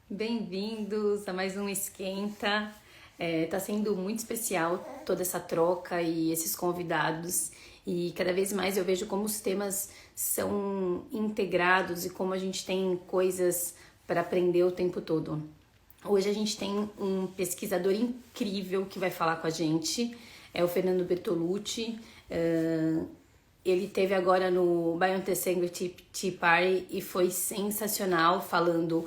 Bem-vindos a mais um Esquenta. Tá sendo muito especial toda essa troca e esses convidados. E cada vez mais eu vejo como os temas são integrados e como a gente tem coisas para aprender o tempo todo. Hoje a gente tem um pesquisador incrível que vai falar com a gente, é o Fernando Bertolucci. Ele teve agora no Biointegrity Tea Party e foi sensacional, falando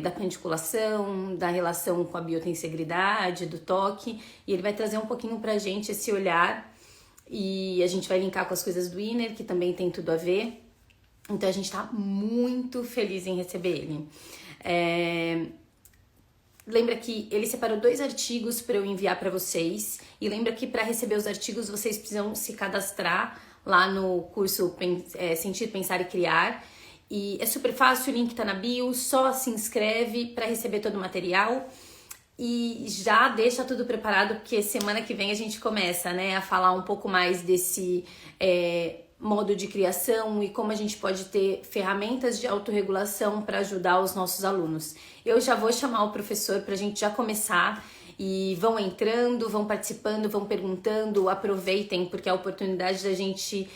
da quanticulação, da relação com a biotensegridade, do toque, e ele vai trazer um pouquinho pra gente esse olhar, e a gente vai linkar com as coisas do Inner, que também tem tudo a ver. Então a gente tá muito feliz em receber ele. Lembra que ele separou 2 artigos para eu enviar para vocês, e lembra que para receber os artigos vocês precisam se cadastrar lá no curso Sentir, Pensar e Criar. E é super fácil, o link tá na bio, só se inscreve para receber todo o material. E já deixa tudo preparado, porque semana que vem a gente começa, né, a falar um pouco mais desse modo de criação e como a gente pode ter ferramentas de autorregulação para ajudar os nossos alunos. Eu já vou chamar o professor para a gente já começar, e vão entrando, vão participando, vão perguntando, aproveitem, porque é a oportunidade da gente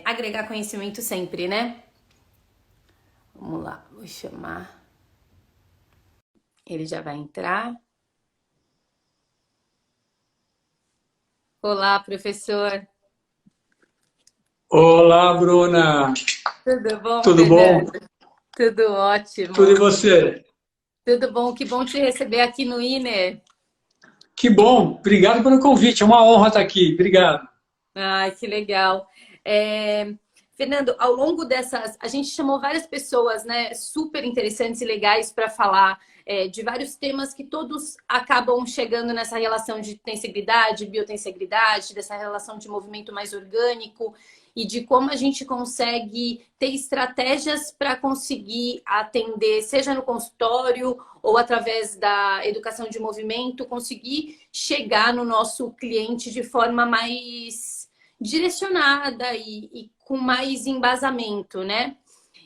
agregar conhecimento sempre, né? Vamos lá, vou chamar. Ele já vai entrar. Olá, professor. Olá, Bruna. Tudo bom, Tudo bom? Fernando? Tudo ótimo. Tudo e você? Tudo bom, que bom te receber aqui no Inner. Que bom. Obrigado pelo convite. É uma honra estar aqui. Obrigado. Ai, que legal. Fernando, ao longo dessas, a gente chamou várias pessoas, né, super interessantes e legais para falar de vários temas que todos acabam chegando nessa relação de tensegridade, biotensegridade, dessa relação de movimento mais orgânico e de como a gente consegue ter estratégias para conseguir atender, seja no consultório ou através da educação de movimento, conseguir chegar no nosso cliente de forma mais direcionada e com mais embasamento, né?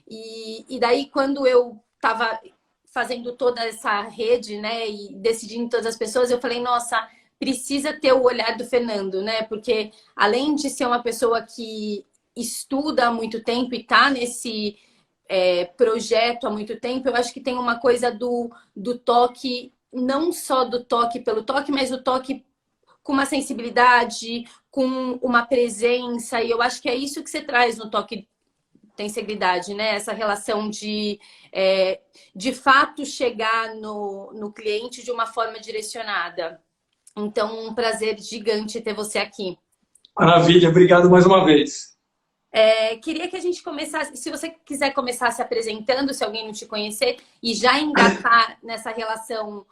E daí, quando eu estava fazendo toda essa rede, né, e decidindo todas as pessoas, eu falei, nossa, precisa ter o olhar do Fernando, né? Porque além de ser uma pessoa que estuda há muito tempo e está nesse projeto há muito tempo, eu acho que tem uma coisa do toque, não só do toque pelo toque, mas o toque com uma sensibilidade, com uma presença, e eu acho que é isso que você traz no toque tensegridade, né? Essa relação de fato chegar no cliente de uma forma direcionada. Então, um prazer gigante ter você aqui. Maravilha. Obrigado mais uma vez. Queria que a gente começasse, se você quiser começar se apresentando, se alguém não te conhecer, e já engatar nessa relação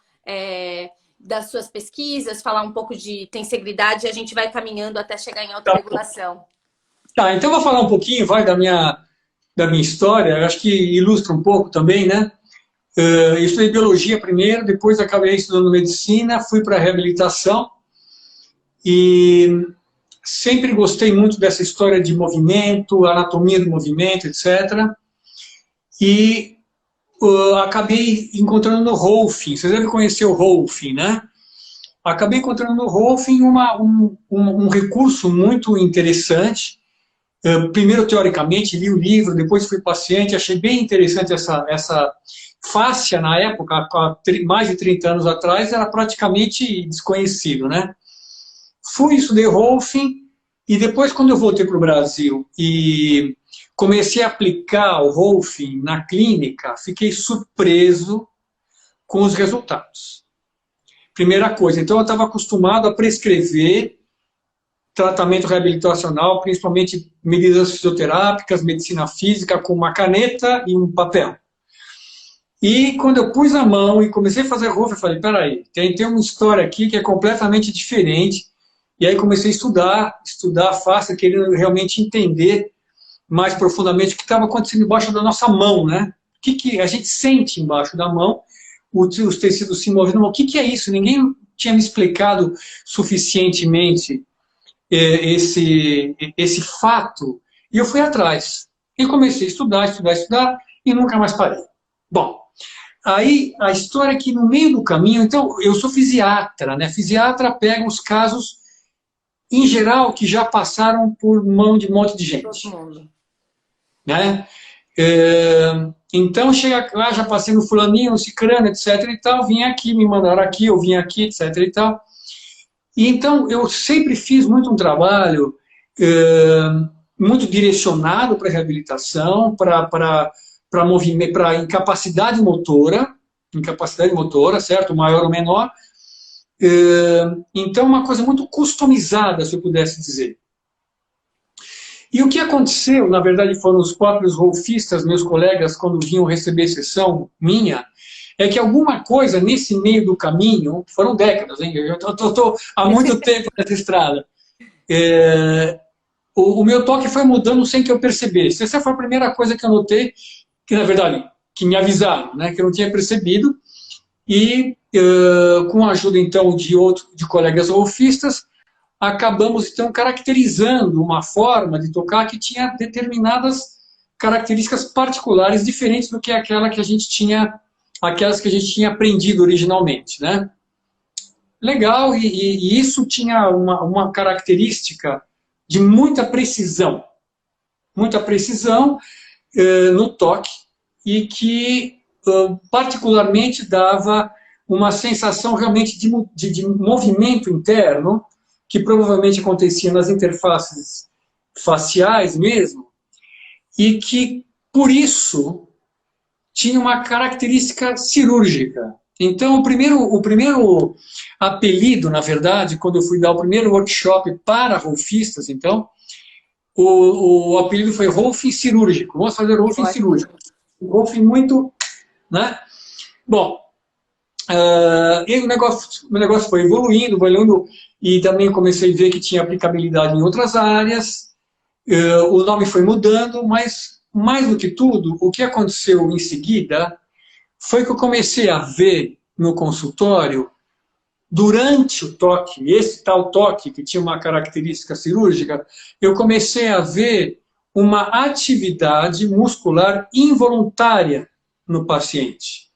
das suas pesquisas, falar um pouco de tensegridade, e a gente vai caminhando até chegar em Tá, autorregulação. tá, então eu vou falar um pouquinho, vai, da minha história. Eu acho que ilustra um pouco também, né? Eu estudei biologia primeiro, depois acabei estudando medicina, fui para reabilitação e sempre gostei muito dessa história de movimento, anatomia do movimento, etc. E acabei encontrando no Rolfing. Vocês devem conhecer o Rolfing, né? Acabei encontrando no Rolfing um recurso muito interessante. Primeiro, teoricamente, li o livro, depois fui paciente, achei bem interessante essa fáscia na época, há mais de 30 anos atrás, era praticamente desconhecido, né? Fui, estudei Rolfing, e depois, quando eu voltei para o Brasil e comecei a aplicar o Rolfing na clínica, fiquei surpreso com os resultados. Primeira coisa, então eu estava acostumado a prescrever tratamento reabilitacional, principalmente medidas fisioterápicas, medicina física, com uma caneta e um papel. E quando eu pus a mão e comecei a fazer Rolfing, eu falei, peraí, tem uma história aqui que é completamente diferente. E aí comecei a estudar fácil, querendo realmente entender mais profundamente o que estava acontecendo embaixo da nossa mão, né? O que a gente sente embaixo da mão, os tecidos se movendo. O que é isso? Ninguém tinha me explicado suficientemente esse fato. E eu fui atrás. E comecei a estudar, e nunca mais parei. Bom, Aí, a história é que no meio do caminho, então, eu sou fisiatra, né? Fisiatra pega os casos, em geral, que já passaram por mão de um monte de Todo gente, mundo. né? Então, chega lá, já passei no fulaninho, no cicrano, etc e tal, vim aqui, me mandaram aqui, eu vim aqui, etc e tal. E então, eu sempre fiz muito um trabalho muito direcionado para reabilitação, para movimento, para incapacidade motora, certo? Maior ou menor. Então, uma coisa muito customizada, se eu pudesse dizer. E o que aconteceu, na verdade, foram os próprios golfistas, meus colegas, quando vinham receber sessão minha, é que alguma coisa nesse meio do caminho, foram décadas, hein? Eu estou há muito tempo nessa estrada. O meu toque foi mudando sem que eu percebesse. Essa foi a primeira coisa que eu notei, que na verdade, que me avisaram, né, que eu não tinha percebido. E com a ajuda então de colegas golfistas, acabamos então caracterizando uma forma de tocar que tinha determinadas características particulares diferentes do que aquela que a gente tinha, aquelas que a gente tinha aprendido originalmente, né? Legal, e isso tinha uma característica de muita precisão no toque, e que particularmente dava uma sensação realmente de movimento interno, que provavelmente acontecia nas interfaces faciais mesmo, e que, por isso, tinha uma característica cirúrgica. Então, o primeiro apelido, na verdade, quando eu fui dar o primeiro workshop para golfistas, então, o apelido foi golfe cirúrgico. Vamos fazer golfe cirúrgico. Golfe muito, né? Bom, e o negócio foi evoluindo, e também comecei a ver que tinha aplicabilidade em outras áreas. O nome foi mudando, mas, mais do que tudo, o que aconteceu em seguida foi que eu comecei a ver no consultório, durante o toque, esse tal toque que tinha uma característica cirúrgica, eu comecei a ver uma atividade muscular involuntária no paciente.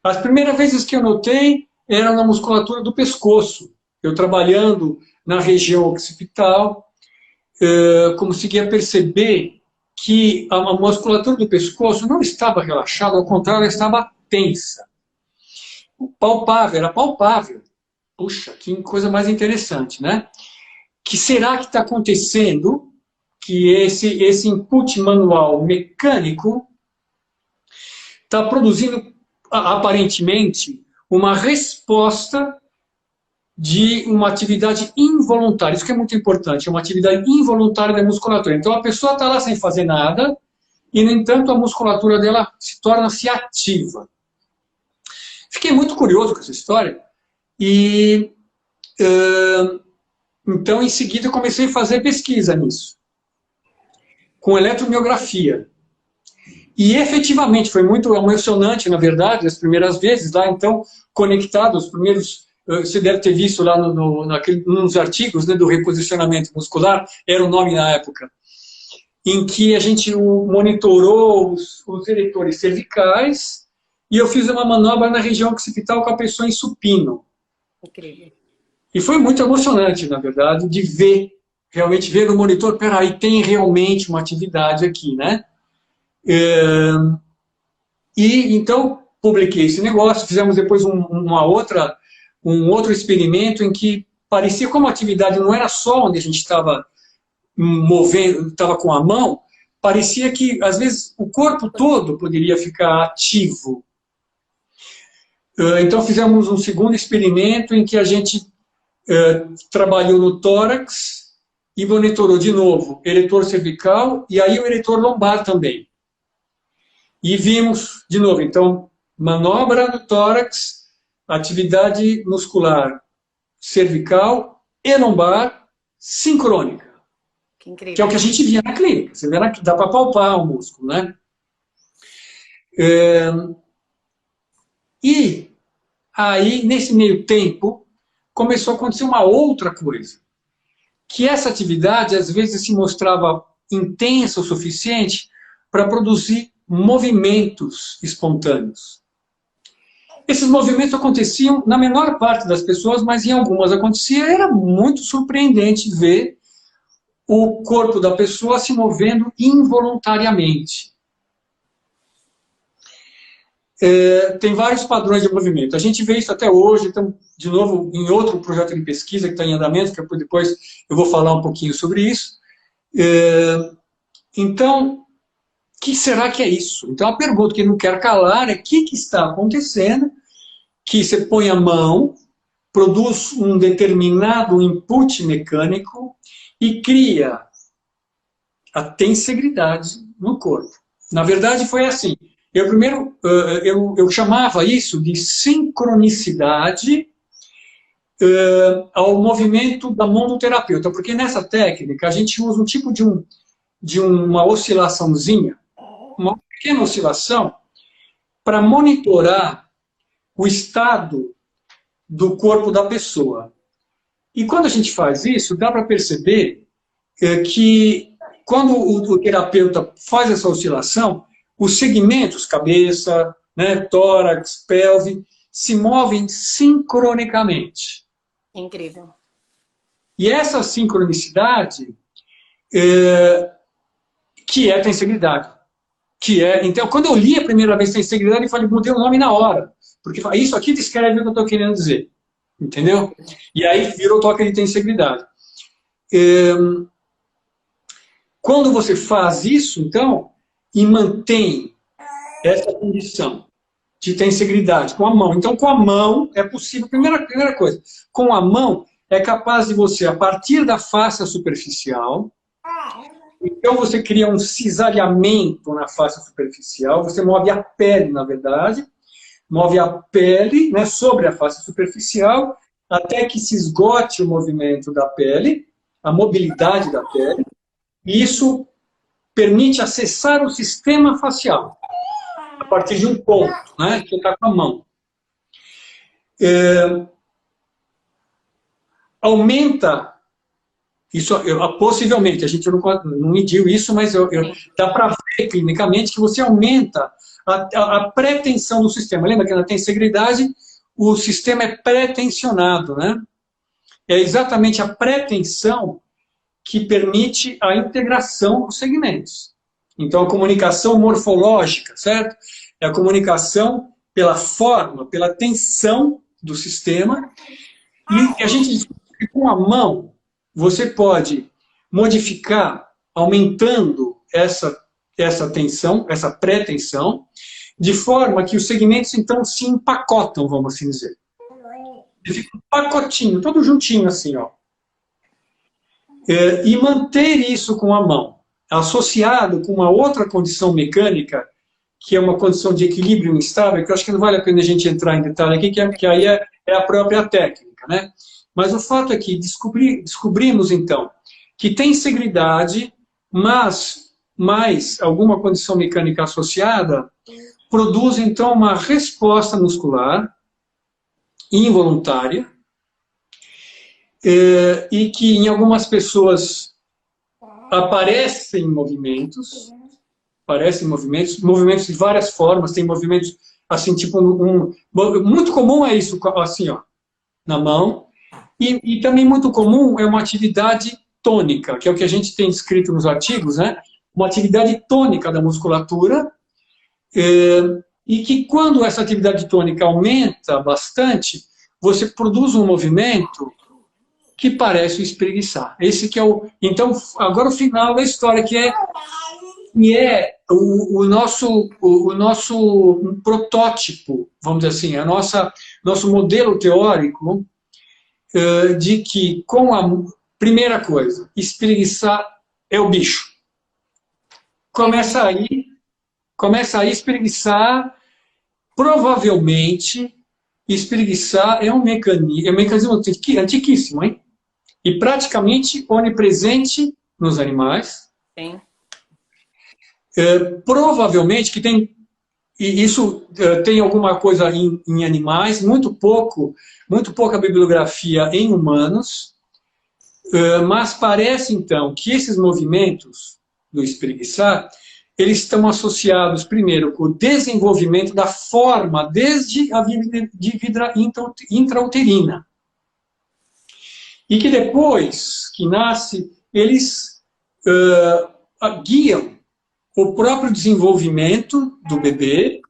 As primeiras vezes que eu notei eram na musculatura do pescoço. Eu trabalhando na região occipital, conseguia perceber que a musculatura do pescoço não estava relaxada, ao contrário, ela estava tensa. Palpável, era palpável. Puxa, que coisa mais interessante, né? Que será que está acontecendo que esse input manual mecânico está produzindo, aparentemente, uma resposta de uma atividade involuntária. Isso que é muito importante, é uma atividade involuntária da musculatura. Então, a pessoa está lá sem fazer nada e, no entanto, a musculatura dela torna-se ativa. Fiquei muito curioso com essa história e, então, em seguida, eu comecei a fazer pesquisa nisso, com eletromiografia. E, efetivamente, foi muito emocionante, na verdade, as primeiras vezes lá, então, conectados, os primeiros... Você deve ter visto lá nos artigos, né, do reposicionamento muscular, era o nome na época, em que a gente monitorou os eretores cervicais e eu fiz uma manobra na região occipital com a pessoa em supino. Incrível. E foi muito emocionante, na verdade, de realmente ver no monitor, peraí, tem realmente uma atividade aqui, né? E então publiquei esse negócio, fizemos depois um outro experimento em que parecia como a atividade não era só onde a gente estava movendo, estava com a mão, parecia que às vezes o corpo todo poderia ficar ativo. Então fizemos um segundo experimento em que a gente trabalhou no tórax e monitorou de novo eretor cervical e aí o eretor lombar também. E vimos, de novo, então, manobra no tórax, atividade muscular cervical e lombar sincrônica. Que incrível. Que é o que a gente via na clínica. Você vê dá para palpar o músculo, né? E aí, nesse meio tempo, começou a acontecer uma outra coisa. Que essa atividade, às vezes, se mostrava intensa o suficiente para produzir movimentos espontâneos. Esses movimentos aconteciam na menor parte das pessoas, mas em algumas acontecia. Era muito surpreendente ver o corpo da pessoa se movendo involuntariamente. Tem vários padrões de movimento. A gente vê isso até hoje, então, de novo, em outro projeto de pesquisa que está em andamento, que depois eu vou falar um pouquinho sobre isso. Então, o que será que é isso? Então, a pergunta que eu não quero calar é o que está acontecendo, que você põe a mão, produz um determinado input mecânico e cria a tensegridade no corpo. Na verdade, foi assim. Eu chamava isso de sincronicidade ao movimento da mão do terapeuta, porque nessa técnica a gente usa um tipo de uma oscilaçãozinha, uma pequena oscilação, para monitorar o estado do corpo da pessoa. E quando a gente faz isso, dá para perceber que quando o terapeuta faz essa oscilação, os segmentos, cabeça, né, tórax, pelve, se movem sincronicamente. Incrível. E essa sincronicidade que é tensegridade. Então, quando eu li a primeira vez tensegridade, eu falei, mudei o nome na hora. Porque isso aqui descreve o que eu estou querendo dizer. Entendeu? E aí virou toque de tensegridade. Quando você faz isso, então, e mantém essa condição de tensegridade com a mão. Então, com a mão é possível, primeira coisa, com a mão é capaz de você, a partir da face superficial, então você cria um cisalhamento na face superficial, você move a pele, na verdade, move a pele, né, sobre a face superficial, até que se esgote o movimento da pele, a mobilidade da pele, e isso permite acessar o sistema facial, a partir de um ponto, né, que está com a mão. Aumenta, isso possivelmente, a gente não mediu isso, mas dá para ver clinicamente que você aumenta a pré-tensão do sistema. Lembra que na tensegridade o sistema é pré-tensionado, né? É exatamente a pré-tensão que permite a integração dos segmentos. Então, a comunicação morfológica, certo? É a comunicação pela forma, pela tensão do sistema. E a gente descobre que com a mão você pode modificar, aumentando essa tensão, essa pré-tensão, de forma que os segmentos, então, se empacotam, vamos assim dizer. Ele fica um pacotinho, todo juntinho assim, ó. E manter isso com a mão, associado com uma outra condição mecânica, que é uma condição de equilíbrio instável, que eu acho que não vale a pena a gente entrar em detalhe aqui, que aí é a própria técnica, né? Mas o fato é que descobrimos, então, que tem tensegridade, mas mais alguma condição mecânica associada, produz, então, uma resposta muscular involuntária, e que em algumas pessoas aparecem movimentos de várias formas, tem movimentos assim, tipo, muito comum é isso, assim, ó, na mão, e também muito comum é uma atividade tônica, que é o que a gente tem descrito nos artigos, né? Uma atividade tônica da musculatura, e que quando essa atividade tônica aumenta bastante, você produz um movimento que parece espreguiçar. Esse que é o... Então, agora o final da história, que é o nosso protótipo, vamos dizer assim, nosso modelo teórico de que, com a primeira coisa, espreguiçar é o bicho. Começa aí espreguiçar, provavelmente, espreguiçar é um mecanismo antiquíssimo, hein? E praticamente onipresente nos animais. Sim. Provavelmente que tem, e isso tem alguma coisa em animais, muito pouca bibliografia em humanos, mas parece então que esses movimentos do espreguiçar eles estão associados, primeiro, com o desenvolvimento da forma, desde a vida intrauterina. E que depois que nasce, eles guiam o próprio desenvolvimento do bebê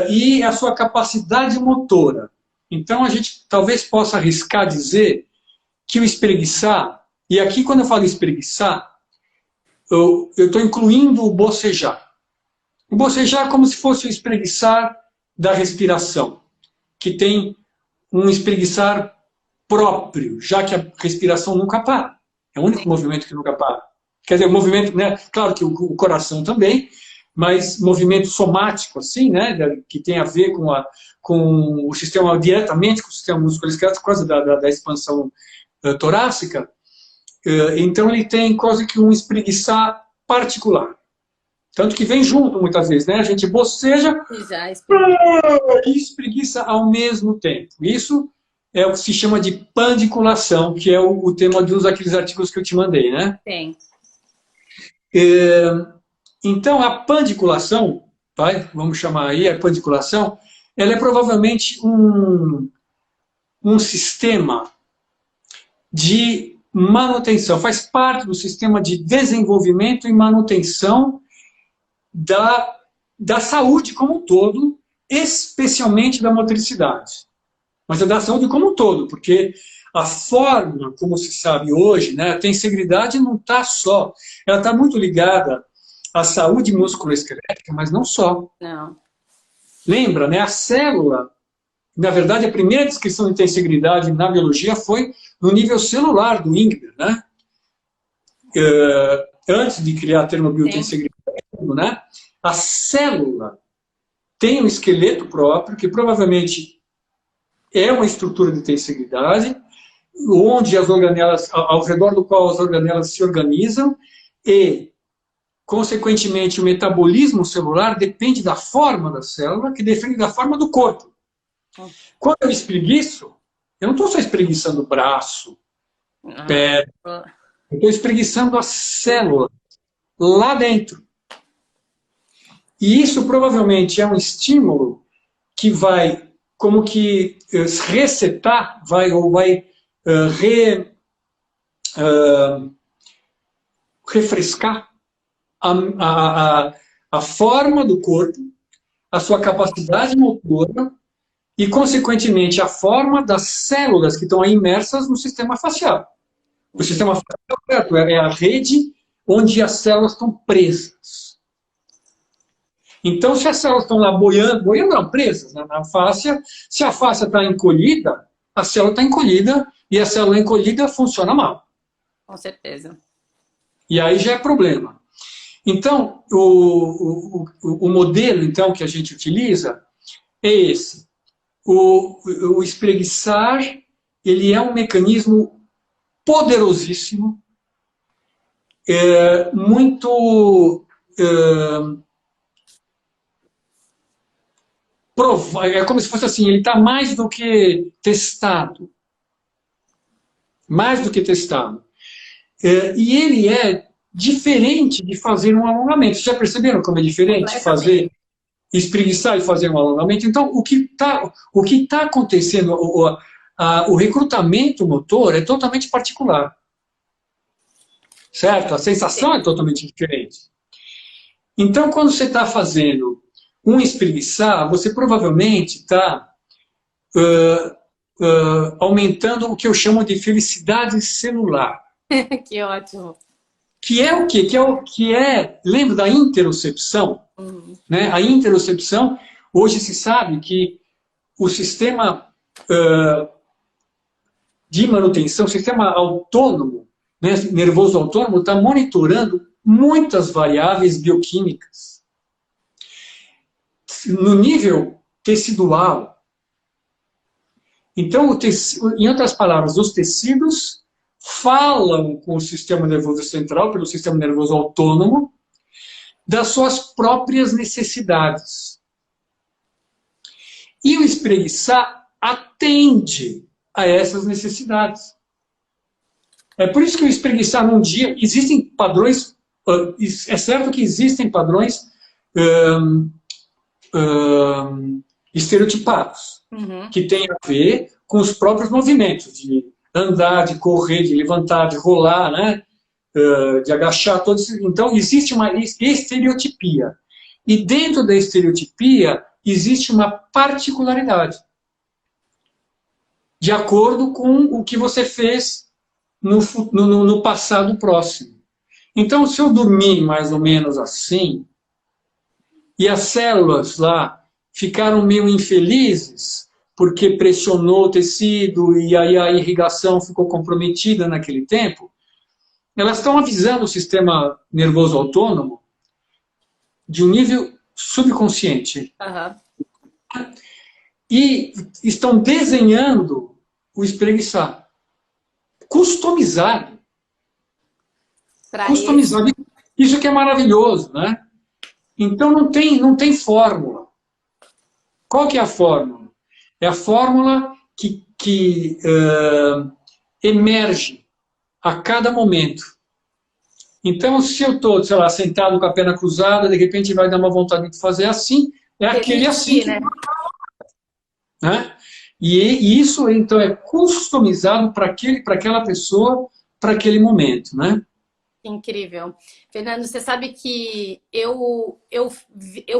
e a sua capacidade motora. Então, a gente talvez possa arriscar dizer que o espreguiçar, e aqui quando eu falo espreguiçar, eu estou incluindo o bocejar. O bocejar é como se fosse o espreguiçar da respiração, que tem um espreguiçar próprio, já que a respiração nunca para. É o único movimento que nunca para. Quer dizer, o movimento, né? Claro que o coração também, mas movimento somático, assim, né? Que tem a ver com o sistema, diretamente com o sistema musculoesquelético, por causa da expansão torácica. Então, ele tem quase que um espreguiçar particular. Tanto que vem junto, muitas vezes, né? A gente boceja e espreguiça ao mesmo tempo. Isso é o que se chama de pandiculação, que é o tema dos aqueles artigos que eu te mandei, né? Tem. Então, a pandiculação, vamos chamar aí a pandiculação, ela é provavelmente um sistema de manutenção, faz parte do sistema de desenvolvimento e manutenção da saúde como um todo, especialmente da motricidade. Mas é da saúde como um todo, porque a forma, como se sabe hoje, né, a tensegridade não está só, ela está muito ligada à saúde musculoesquelética, mas não só. Não. Lembra, né, a célula, na verdade, a primeira descrição de tensegridade na biologia foi no nível celular do Ingber, né? Antes de criar a termobiotensegridade, né? A célula tem um esqueleto próprio, que provavelmente é uma estrutura de tensegridade, onde as organelas, ao redor do qual as organelas se organizam, e, consequentemente, o metabolismo celular depende da forma da célula, que depende da forma do corpo. Quando eu espreguiço, eu não estou só espreguiçando o braço, pé, eu estou espreguiçando a célula lá dentro. E isso provavelmente é um estímulo que vai, como que resetar, vai refrescar a forma do corpo, a sua capacidade motora e, consequentemente, a forma das células que estão aí imersas no sistema facial. O sistema facial é a rede onde as células estão presas. Então, se as células estão lá boiando não, presas, né, na fáscia, se a fáscia está encolhida, a célula está encolhida e a célula encolhida funciona mal. Com certeza. E aí já é problema. Então, o modelo então, que a gente utiliza é esse. O espreguiçar, ele é um mecanismo poderosíssimo, muito... é como se fosse assim, ele está mais do que testado. Mais do que testado. E ele é diferente de fazer um alongamento. Vocês já perceberam como é diferente fazer espreguiçar e fazer um alongamento? Então, o que tá acontecendo, o recrutamento motor é totalmente particular. Certo? A sensação é totalmente diferente. Então, quando você está fazendo um espreguiçar, você provavelmente está aumentando o que eu chamo de felicidade celular. Que ótimo. Que é o quê? Lembra da interocepção? Né? A interocepção, hoje se sabe que o sistema de manutenção, o sistema autônomo, né, nervoso autônomo, está monitorando muitas variáveis bioquímicas. No nível tecidual. Então, em outras palavras, os tecidos falam com o sistema nervoso central, pelo sistema nervoso autônomo, das suas próprias necessidades. E o espreguiçar atende a essas necessidades. É por isso que o espreguiçar num dia, existem padrões É certo que existem padrões hum, estereotipados, que têm a ver com os próprios movimentos, de andar, de correr, de levantar, de rolar, né? De agachar, todos. Então, existe uma estereotipia. E dentro da estereotipia, existe uma particularidade, de acordo com o que você fez no passado próximo. Então, se eu dormir mais ou menos assim, e as células lá ficaram meio infelizes, porque pressionou o tecido e aí a irrigação ficou comprometida naquele tempo, elas estão avisando o sistema nervoso autônomo de um nível subconsciente. E estão desenhando o espreguiçar. Customizado. Customizado. Isso que é maravilhoso, né? Então não tem fórmula. Qual que é a fórmula? É a fórmula que emerge a cada momento. Então, se eu estou, sei lá, sentado com a perna cruzada, de repente vai dar uma vontade de fazer assim, é aquele assim. Né? Né? E isso, então, é customizado para aquela pessoa, para aquele momento, né? Incrível. Fernando, você sabe que eu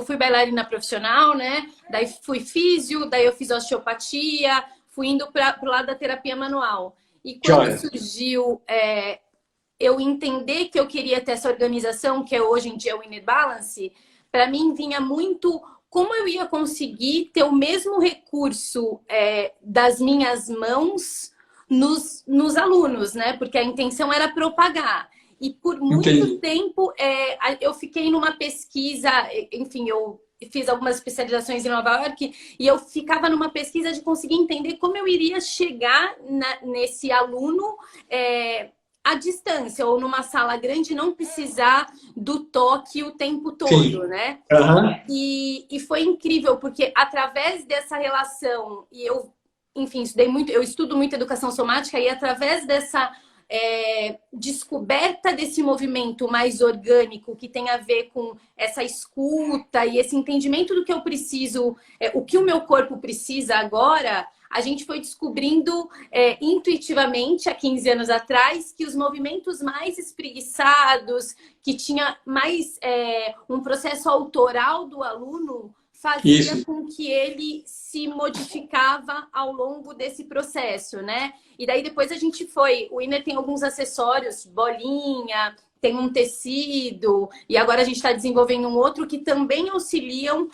fui bailarina profissional, né? Daí fui físio, daí eu fiz osteopatia, fui indo para o lado da terapia manual. E quando surgiu eu entender que eu queria ter essa organização, que é hoje em dia o Inner Balance, para mim vinha muito como eu ia conseguir ter o mesmo recurso das minhas mãos nos alunos, né? Porque a intenção era propagar. E por muito tempo eu fiquei numa pesquisa, enfim, eu fiz algumas especializações em Nova York e eu ficava numa pesquisa de conseguir entender como eu iria chegar nesse aluno à distância ou numa sala grande, não precisar do toque o tempo todo, né? E foi incrível, porque através dessa relação, e eu, enfim, eu estudo muito educação somática, e através dessa descoberta desse movimento mais orgânico, que tem a ver com essa escuta e esse entendimento do que eu preciso, o que o meu corpo precisa agora, a gente foi descobrindo intuitivamente, há 15 anos atrás, que os movimentos mais espreguiçados, que tinha mais um processo autoral do aluno, fazia com que ele se modificava ao longo desse processo, né? E daí depois a gente o Inner tem alguns acessórios, bolinha, tem um tecido, e agora a gente está desenvolvendo um outro que também auxiliam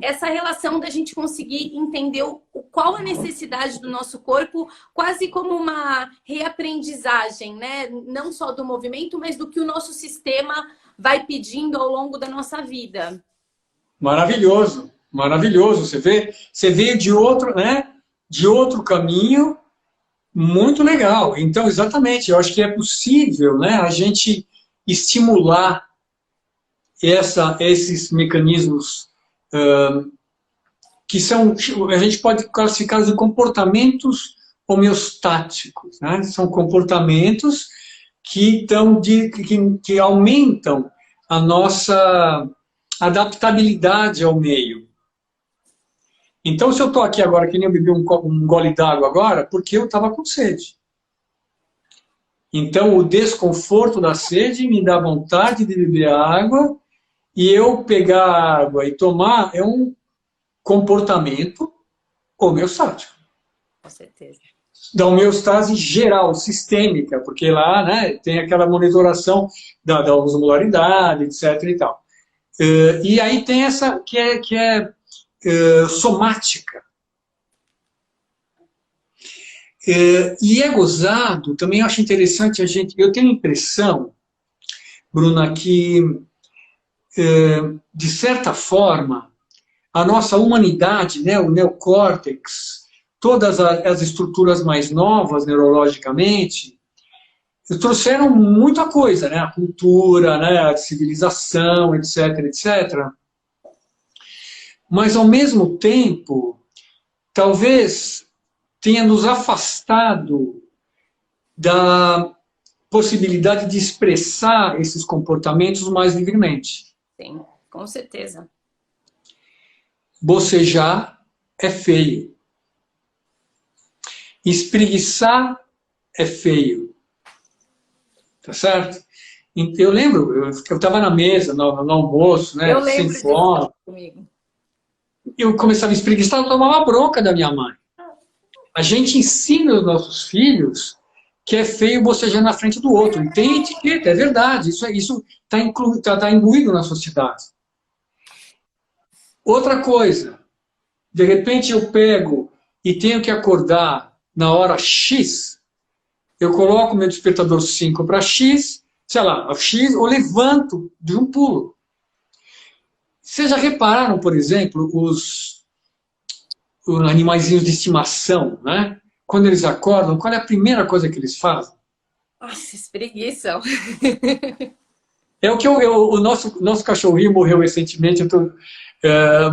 essa relação da gente conseguir entender qual a necessidade do nosso corpo, quase como uma reaprendizagem, né? Não só do movimento, mas do que o nosso sistema vai pedindo ao longo da nossa vida. Maravilhoso, maravilhoso. Você veio de outro, né? De outro caminho, muito legal. Então, exatamente, eu acho que é possível, né? A gente estimular esses mecanismos que a gente pode classificar de comportamentos homeostáticos, né? São comportamentos que aumentam a nossa adaptabilidade ao meio. Então, se eu estou aqui agora, que nem eu bebi um gole d'água agora, porque eu estava com sede. Então, o desconforto da sede me dá vontade de beber água, e eu pegar a água e tomar é um comportamento homeostático. Com certeza. Da homeostase geral, sistêmica, porque lá, né, tem aquela monitoração da osmolaridade, etc. e tal. E aí tem essa que é somática. E é gozado, também eu acho interessante eu tenho a impressão, Bruna, que de certa forma a nossa humanidade, né, o neocórtex, todas as estruturas mais novas neurologicamente, trouxeram muita coisa, né, a cultura, né, a civilização, etc, etc. Mas, ao mesmo tempo, talvez tenha nos afastado da possibilidade de expressar esses comportamentos mais livremente. Sim, com certeza. Bocejar é feio. Espreguiçar é feio. Tá certo? Eu lembro, eu estava na mesa, no almoço, né, Eu sem lembro disso fome. comigo. Eu começava a espreguiçar, eu tomava bronca da minha mãe. A gente ensina os nossos filhos que é feio bocejar na frente do outro. E tem etiqueta, é verdade. Isso está imbuído na sociedade. Outra coisa, de repente eu pego e tenho que acordar na hora X, eu coloco meu despertador 5 para X, sei lá, X, ou levanto de um pulo. Vocês já repararam, por exemplo, os animaizinhos de estimação, né? Quando eles acordam, qual é a primeira coisa que eles fazem? Nossa, espreguiçam. É o que o nosso cachorrinho morreu recentemente,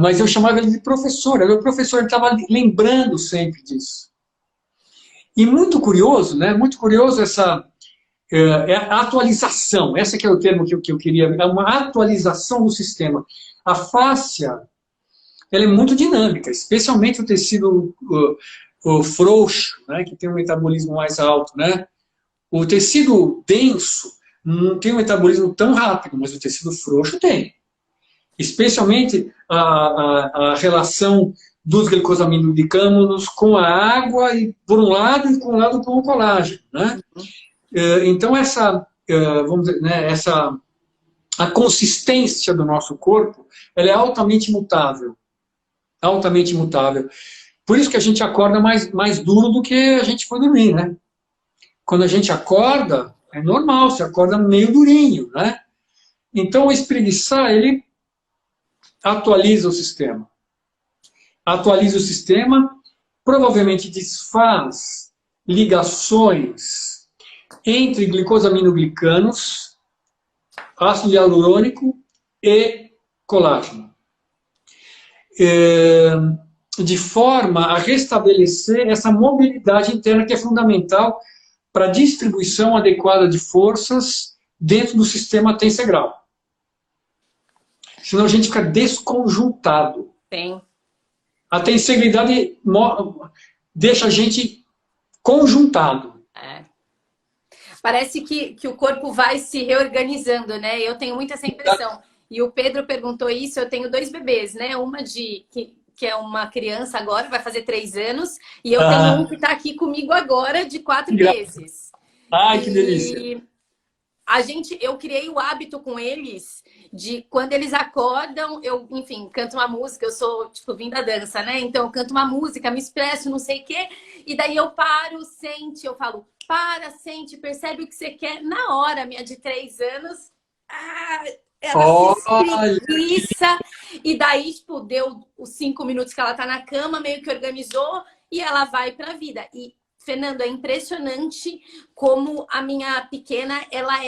mas eu chamava ele de professor. O professor estava lembrando sempre disso. E muito curioso, né? Muito curioso a atualização. Esse que é o termo que eu queria. É uma atualização do sistema. A fáscia, ela é muito dinâmica, especialmente o tecido o frouxo, né? Que tem um metabolismo mais alto, né? O tecido denso não tem um metabolismo tão rápido, mas o tecido frouxo tem. Especialmente a relação dos glicosaminoglicanos com a água, e por um lado, e com o lado com o colágeno. Né? Então, vamos dizer, né, a consistência do nosso corpo, ela é altamente mutável. Altamente mutável. Por isso que a gente acorda mais duro do que a gente foi dormir, né? Quando a gente acorda, é normal, você acorda meio durinho, né? Então, o espreguiçar, ele atualiza o sistema. Atualiza o sistema, provavelmente desfaz ligações entre glicosaminoglicanos, ácido hialurônico e colágeno. De forma a restabelecer essa mobilidade interna que é fundamental para a distribuição adequada de forças dentro do sistema tensegral. Senão a gente fica desconjuntado. Sim. A tensegridade deixa a gente conjuntado. É. Parece que o corpo vai se reorganizando, né? Eu tenho muito essa impressão. E o Pedro perguntou isso, eu tenho 2 bebês, né? Uma que é uma criança agora, vai fazer 3 anos, e eu tenho um que está aqui comigo agora, de 4 meses. Ai, que delícia! Eu criei o hábito com eles de quando eles acordam, eu, enfim, canto uma música, eu sou, tipo, vim da dança, né? Então eu canto uma música, me expresso, não sei o quê, e daí eu paro, sente, eu falo, para, sente, percebe o que você quer. Na hora, minha de 3 anos, ela se espreguiça, e daí, tipo, deu os 5 minutos que ela tá na cama, meio que organizou, e ela vai pra vida. E, Fernando, é impressionante como a minha pequena, ela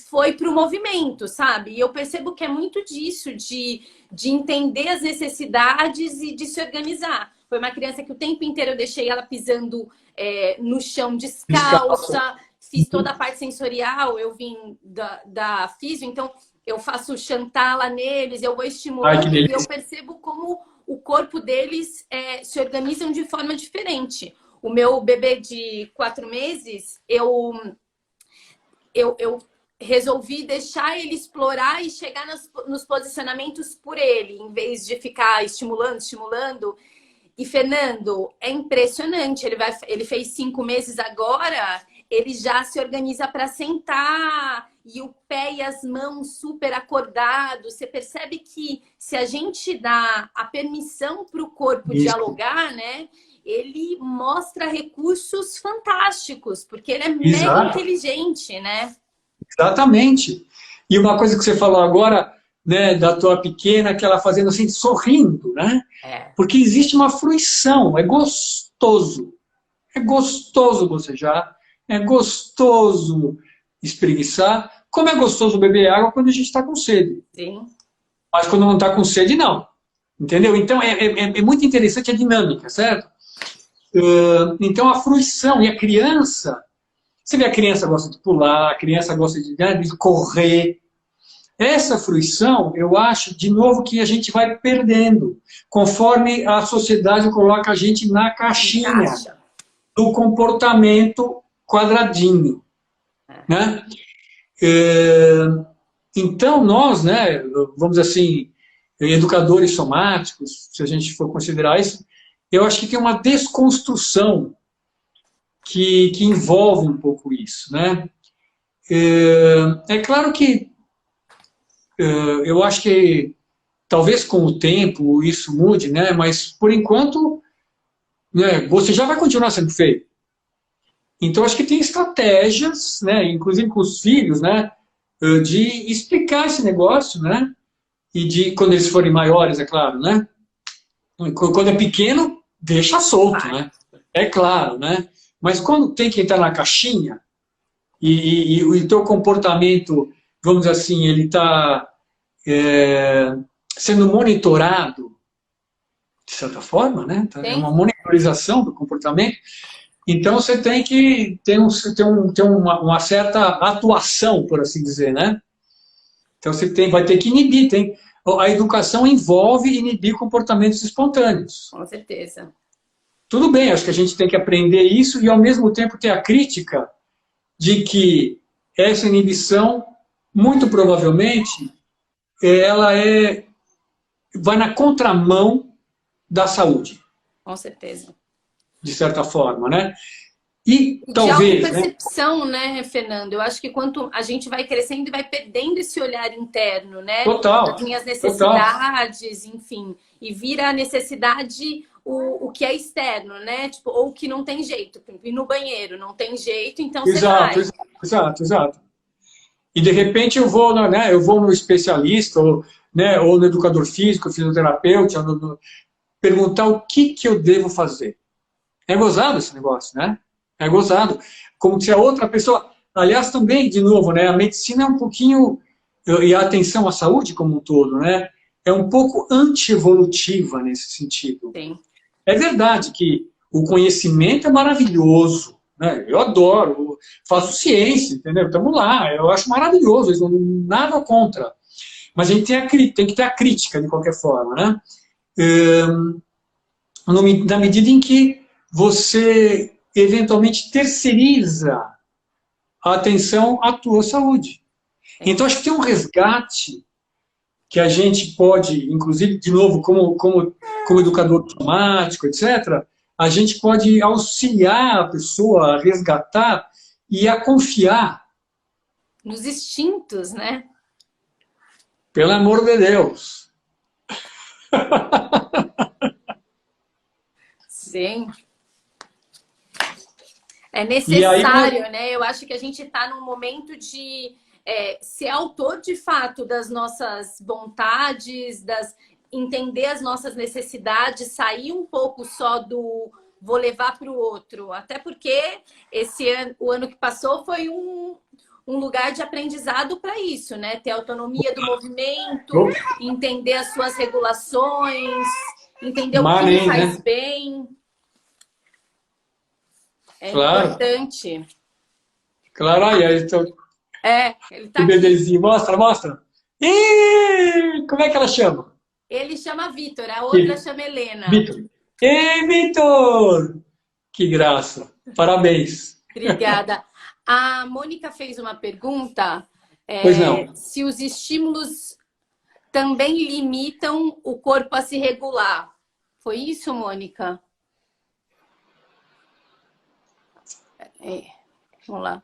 foi pro movimento, sabe? E eu percebo que é muito disso, de entender as necessidades e de se organizar. Foi uma criança que o tempo inteiro eu deixei ela pisando no chão descalça, fiz toda a parte sensorial, eu vim da físio, então eu faço chantala neles, eu vou estimulando e eu percebo como o corpo deles se organizam de forma diferente. O meu bebê de 4 meses, eu resolvi deixar ele explorar e chegar nos posicionamentos por ele, em vez de ficar estimulando. E, Fernando, é impressionante. Ele fez 5 meses agora, ele já se organiza para sentar, e o pé e as mãos super acordados. Você percebe que se a gente dá a permissão para o corpo dialogar, né? Ele mostra recursos fantásticos, porque ele é mega inteligente, né? Exatamente. E uma coisa que você falou agora, né, da tua pequena, que ela fazendo assim, sorrindo, né? Porque existe uma fruição, é gostoso. É gostoso bocejar, é gostoso espreguiçar, como é gostoso beber água quando a gente está com sede. Sim. Mas quando não está com sede, não. Entendeu? Então, é muito interessante a dinâmica, certo? Então, a fruição e a criança, Você vê, a criança gosta de pular, a criança gosta né, de correr. Essa fruição, eu acho, de novo, que a gente vai perdendo, conforme a sociedade coloca a gente na caixinha do comportamento quadradinho, né? Então, nós, né, vamos dizer assim, educadores somáticos, se a gente for considerar isso, eu acho que tem uma desconstrução que envolve um pouco isso, né? É claro que eu acho que talvez com o tempo isso mude, né? Mas por enquanto, né, você já vai continuar sendo feio. Então acho que tem estratégias, né, inclusive com os filhos, né, de explicar esse negócio, né? E de quando eles forem maiores, é claro, né? Quando é pequeno, deixa solto, né? É claro, né? Mas quando tem que entrar na caixinha e o teu comportamento, vamos dizer assim, ele está sendo monitorado, de certa forma, né? É uma monitorização do comportamento. Então você tem que ter uma certa atuação, por assim dizer, né? Então você vai ter que inibir. A educação envolve inibir comportamentos espontâneos. Com certeza. Tudo bem, acho que a gente tem que aprender isso e ao mesmo tempo ter a crítica de que essa inibição, muito provavelmente, ela vai na contramão da saúde. Com certeza. De certa forma, né? E de talvez... autopercepção, né, Fernando? Eu acho que quanto a gente vai crescendo e vai perdendo esse olhar interno, né? Total. Das minhas necessidades, total. Enfim. E vira a necessidade o que é externo, né? Tipo, ou o que não tem jeito. Ir no banheiro não tem jeito, então você vai. Exato. E de repente eu vou no especialista, ou no educador físico, fisioterapeuta, perguntar o que eu devo fazer. É gozado esse negócio, né? É gozado. Como se a outra pessoa... Aliás, também, de novo, né? A medicina é um pouquinho... E a atenção à saúde como um todo, né? É um pouco anti-evolutiva nesse sentido. Sim. É verdade que o conhecimento é maravilhoso, né? Eu adoro, faço ciência, entendeu? Estamos lá, eu acho maravilhoso, nada contra. Mas a gente tem que ter a crítica, de qualquer forma, né? Na medida em que você eventualmente terceiriza a atenção à tua saúde. Então, acho que tem um resgate que a gente pode, inclusive, de novo, como educador somático, etc., a gente pode auxiliar a pessoa a resgatar e a confiar. Nos instintos, né? Pelo amor de Deus. Sim. É necessário, né? Eu acho que a gente está num momento de ser autor, de fato, das nossas vontades, entender as nossas necessidades, sair um pouco só do vou levar para o outro. Até porque o ano que passou foi um lugar de aprendizado para isso, né? Ter autonomia do movimento, entender as suas regulações, entender o que me faz bem. É importante. Claro, aí então. Ele tá o bebezinho, aqui. Mostra. Ih, como é que ela chama? Ele chama Vitor, a outra chama Helena. Vitor. Ei, Vitor! Que graça. Parabéns. Obrigada. A Mônica fez uma pergunta. Pois não. Se os estímulos também limitam o corpo a se regular. Foi isso, Mônica? Vamos lá.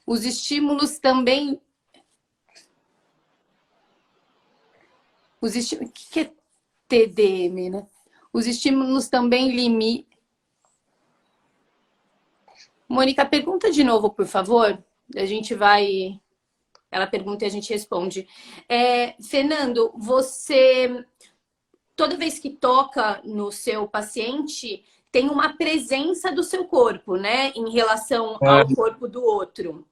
Os estímulos também... O que é TDM, né? Os estímulos também limitam... Mônica, pergunta de novo, por favor. A gente vai... Ela pergunta e a gente responde. Fernando, você... Toda vez que toca no seu paciente... tem uma presença do seu corpo, né? Em relação ao corpo do outro.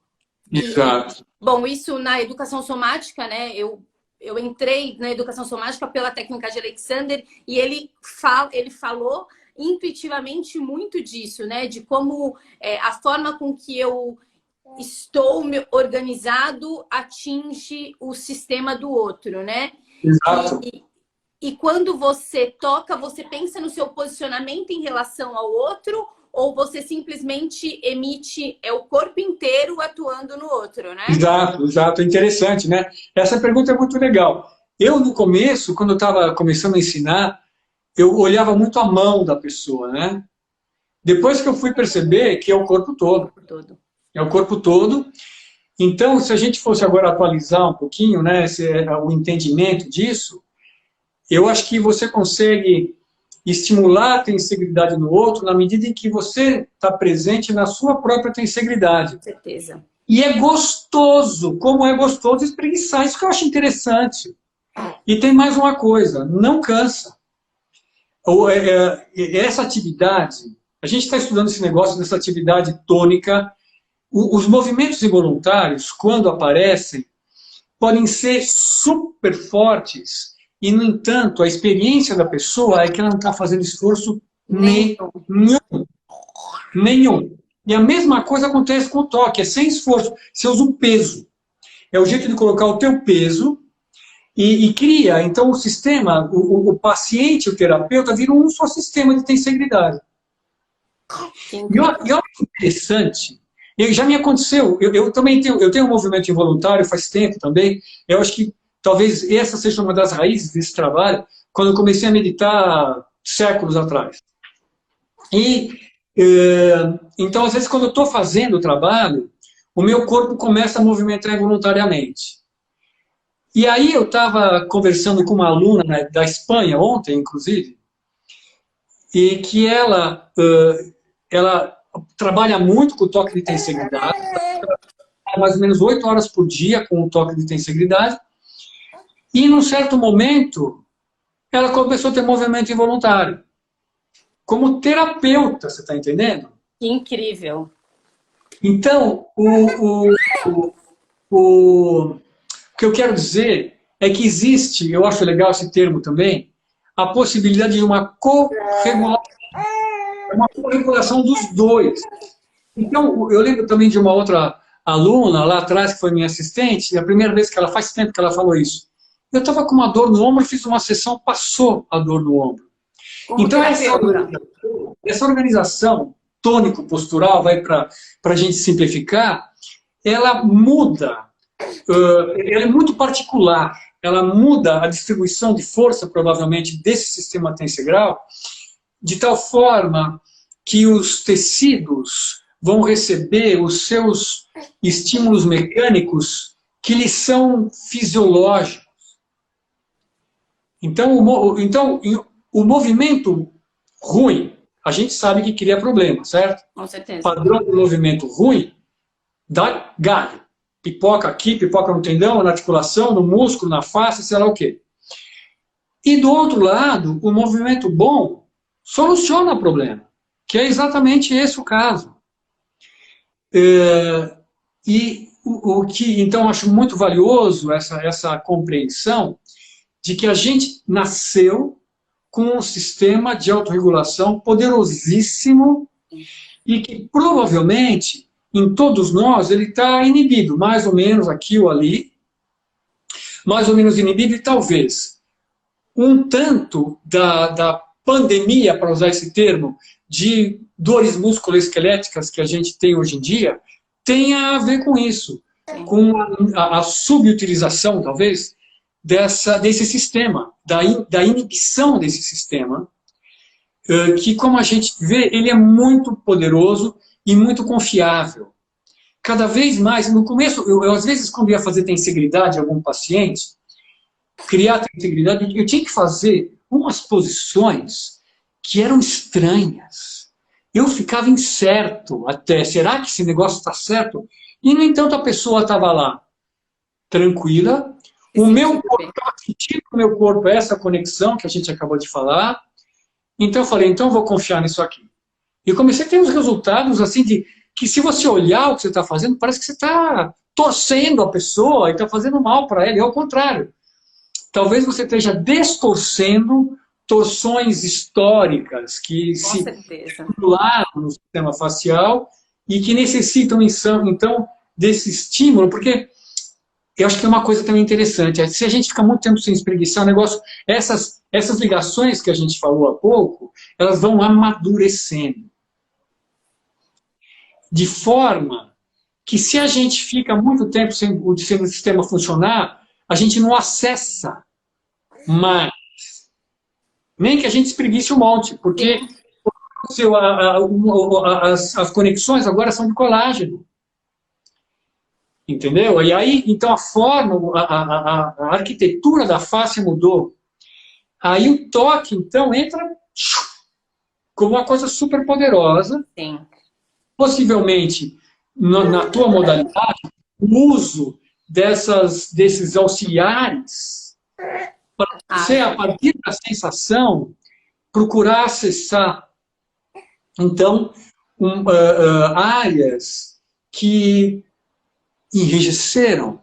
Exato. Bom, isso na educação somática, né? Eu entrei na educação somática pela técnica de Alexander e ele falou intuitivamente muito disso, né? De como a forma com que eu estou organizado atinge o sistema do outro, né? Exato. E quando você toca, você pensa no seu posicionamento em relação ao outro ou você simplesmente emite o corpo inteiro atuando no outro, né? Exato, exato. É interessante, né? Essa pergunta é muito legal. Eu, no começo, quando eu estava começando a ensinar, eu olhava muito a mão da pessoa, né? Depois que eu fui perceber que é o corpo todo. É o corpo todo. Então, se a gente fosse agora atualizar um pouquinho, né, o entendimento disso, eu acho que você consegue estimular a tensegridade no outro na medida em que você está presente na sua própria tensegridade. Com certeza. E é gostoso, como é gostoso espreguiçar, isso que eu acho interessante. E tem mais uma coisa, não cansa. Essa atividade, a gente está estudando esse negócio dessa atividade tônica, os movimentos involuntários, quando aparecem, podem ser super fortes e, no entanto, a experiência da pessoa é que ela não está fazendo esforço nenhum. E a mesma coisa acontece com o toque, é sem esforço. Você usa o peso. É o jeito de colocar o teu peso e cria. Então, o sistema, o paciente e o terapeuta viram um só sistema de tensegridade. E olha que interessante. Já me aconteceu, eu também tenho um movimento involuntário faz tempo também. Eu acho que talvez essa seja uma das raízes desse trabalho, quando eu comecei a meditar séculos atrás. Então, às vezes, quando eu estou fazendo o trabalho, o meu corpo começa a movimentar involuntariamente. E aí eu estava conversando com uma aluna, né, da Espanha, ontem, inclusive, e que ela trabalha muito com o toque de tensegridade, mais ou menos 8 horas por dia com o toque de tensegridade, e num certo momento ela começou a ter movimento involuntário. Como terapeuta, você está entendendo? Que incrível. Então, o que eu quero dizer é que existe, eu acho legal esse termo também, a possibilidade de uma corregulação dos dois. Então, eu lembro também de uma outra aluna lá atrás, que foi minha assistente, e a primeira vez que ela, faz tempo que ela falou isso. Eu estava com uma dor no ombro, fiz uma sessão, passou a dor no ombro. Então, essa organização tônico-postural, vai para a gente simplificar, ela muda, ela é muito particular, ela muda a distribuição de força, provavelmente, desse sistema tensegral, de tal forma que os tecidos vão receber os seus estímulos mecânicos que lhes são fisiológicos. Então, o movimento ruim, a gente sabe que cria problema, certo? Com certeza. Padrão de movimento ruim dá galho. Pipoca aqui, pipoca no tendão, na articulação, no músculo, na face, sei lá o quê. E do outro lado, o movimento bom soluciona o problema, que é exatamente esse o caso. E o que, então, acho muito valioso essa compreensão de que a gente nasceu com um sistema de autorregulação poderosíssimo e que provavelmente em todos nós ele está inibido, mais ou menos aqui ou ali, mais ou menos inibido e talvez um tanto da pandemia, para usar esse termo, de dores musculoesqueléticas que a gente tem hoje em dia, tenha a ver com isso, com a subutilização, talvez, desse sistema, da inibição desse sistema, que, como a gente vê, ele é muito poderoso e muito confiável. Cada vez mais, no começo, eu às vezes, quando ia fazer tensegridade em algum paciente, criar tensegridade, eu tinha que fazer umas posições que eram estranhas. Eu ficava incerto até, será que esse negócio está certo? E, no entanto, a pessoa estava lá, tranquila, o meu corpo estava sentindo no meu corpo essa conexão que a gente acabou de falar. Então eu falei, então eu vou confiar nisso aqui. E eu comecei a ter uns resultados assim de que se você olhar o que você está fazendo, parece que você está torcendo a pessoa e está fazendo mal para ela. E ao contrário. Talvez você esteja distorcendo torções históricas que se acumularam no sistema facial e que necessitam, então, desse estímulo, porque eu acho que é uma coisa também interessante, se a gente fica muito tempo sem espreguiçar o negócio, essas ligações que a gente falou há pouco, elas vão amadurecendo. De forma que se a gente fica muito tempo sem o sistema funcionar, a gente não acessa mais. Nem que a gente espreguice um monte, porque as conexões agora são de colágeno. Entendeu? E aí, então, a forma, a arquitetura da face mudou. Aí o toque, então, entra como uma coisa super poderosa. Sim. Possivelmente, na tua modalidade, o uso desses auxiliares para você, a partir da sensação, procurar acessar, então, áreas que enrijeceram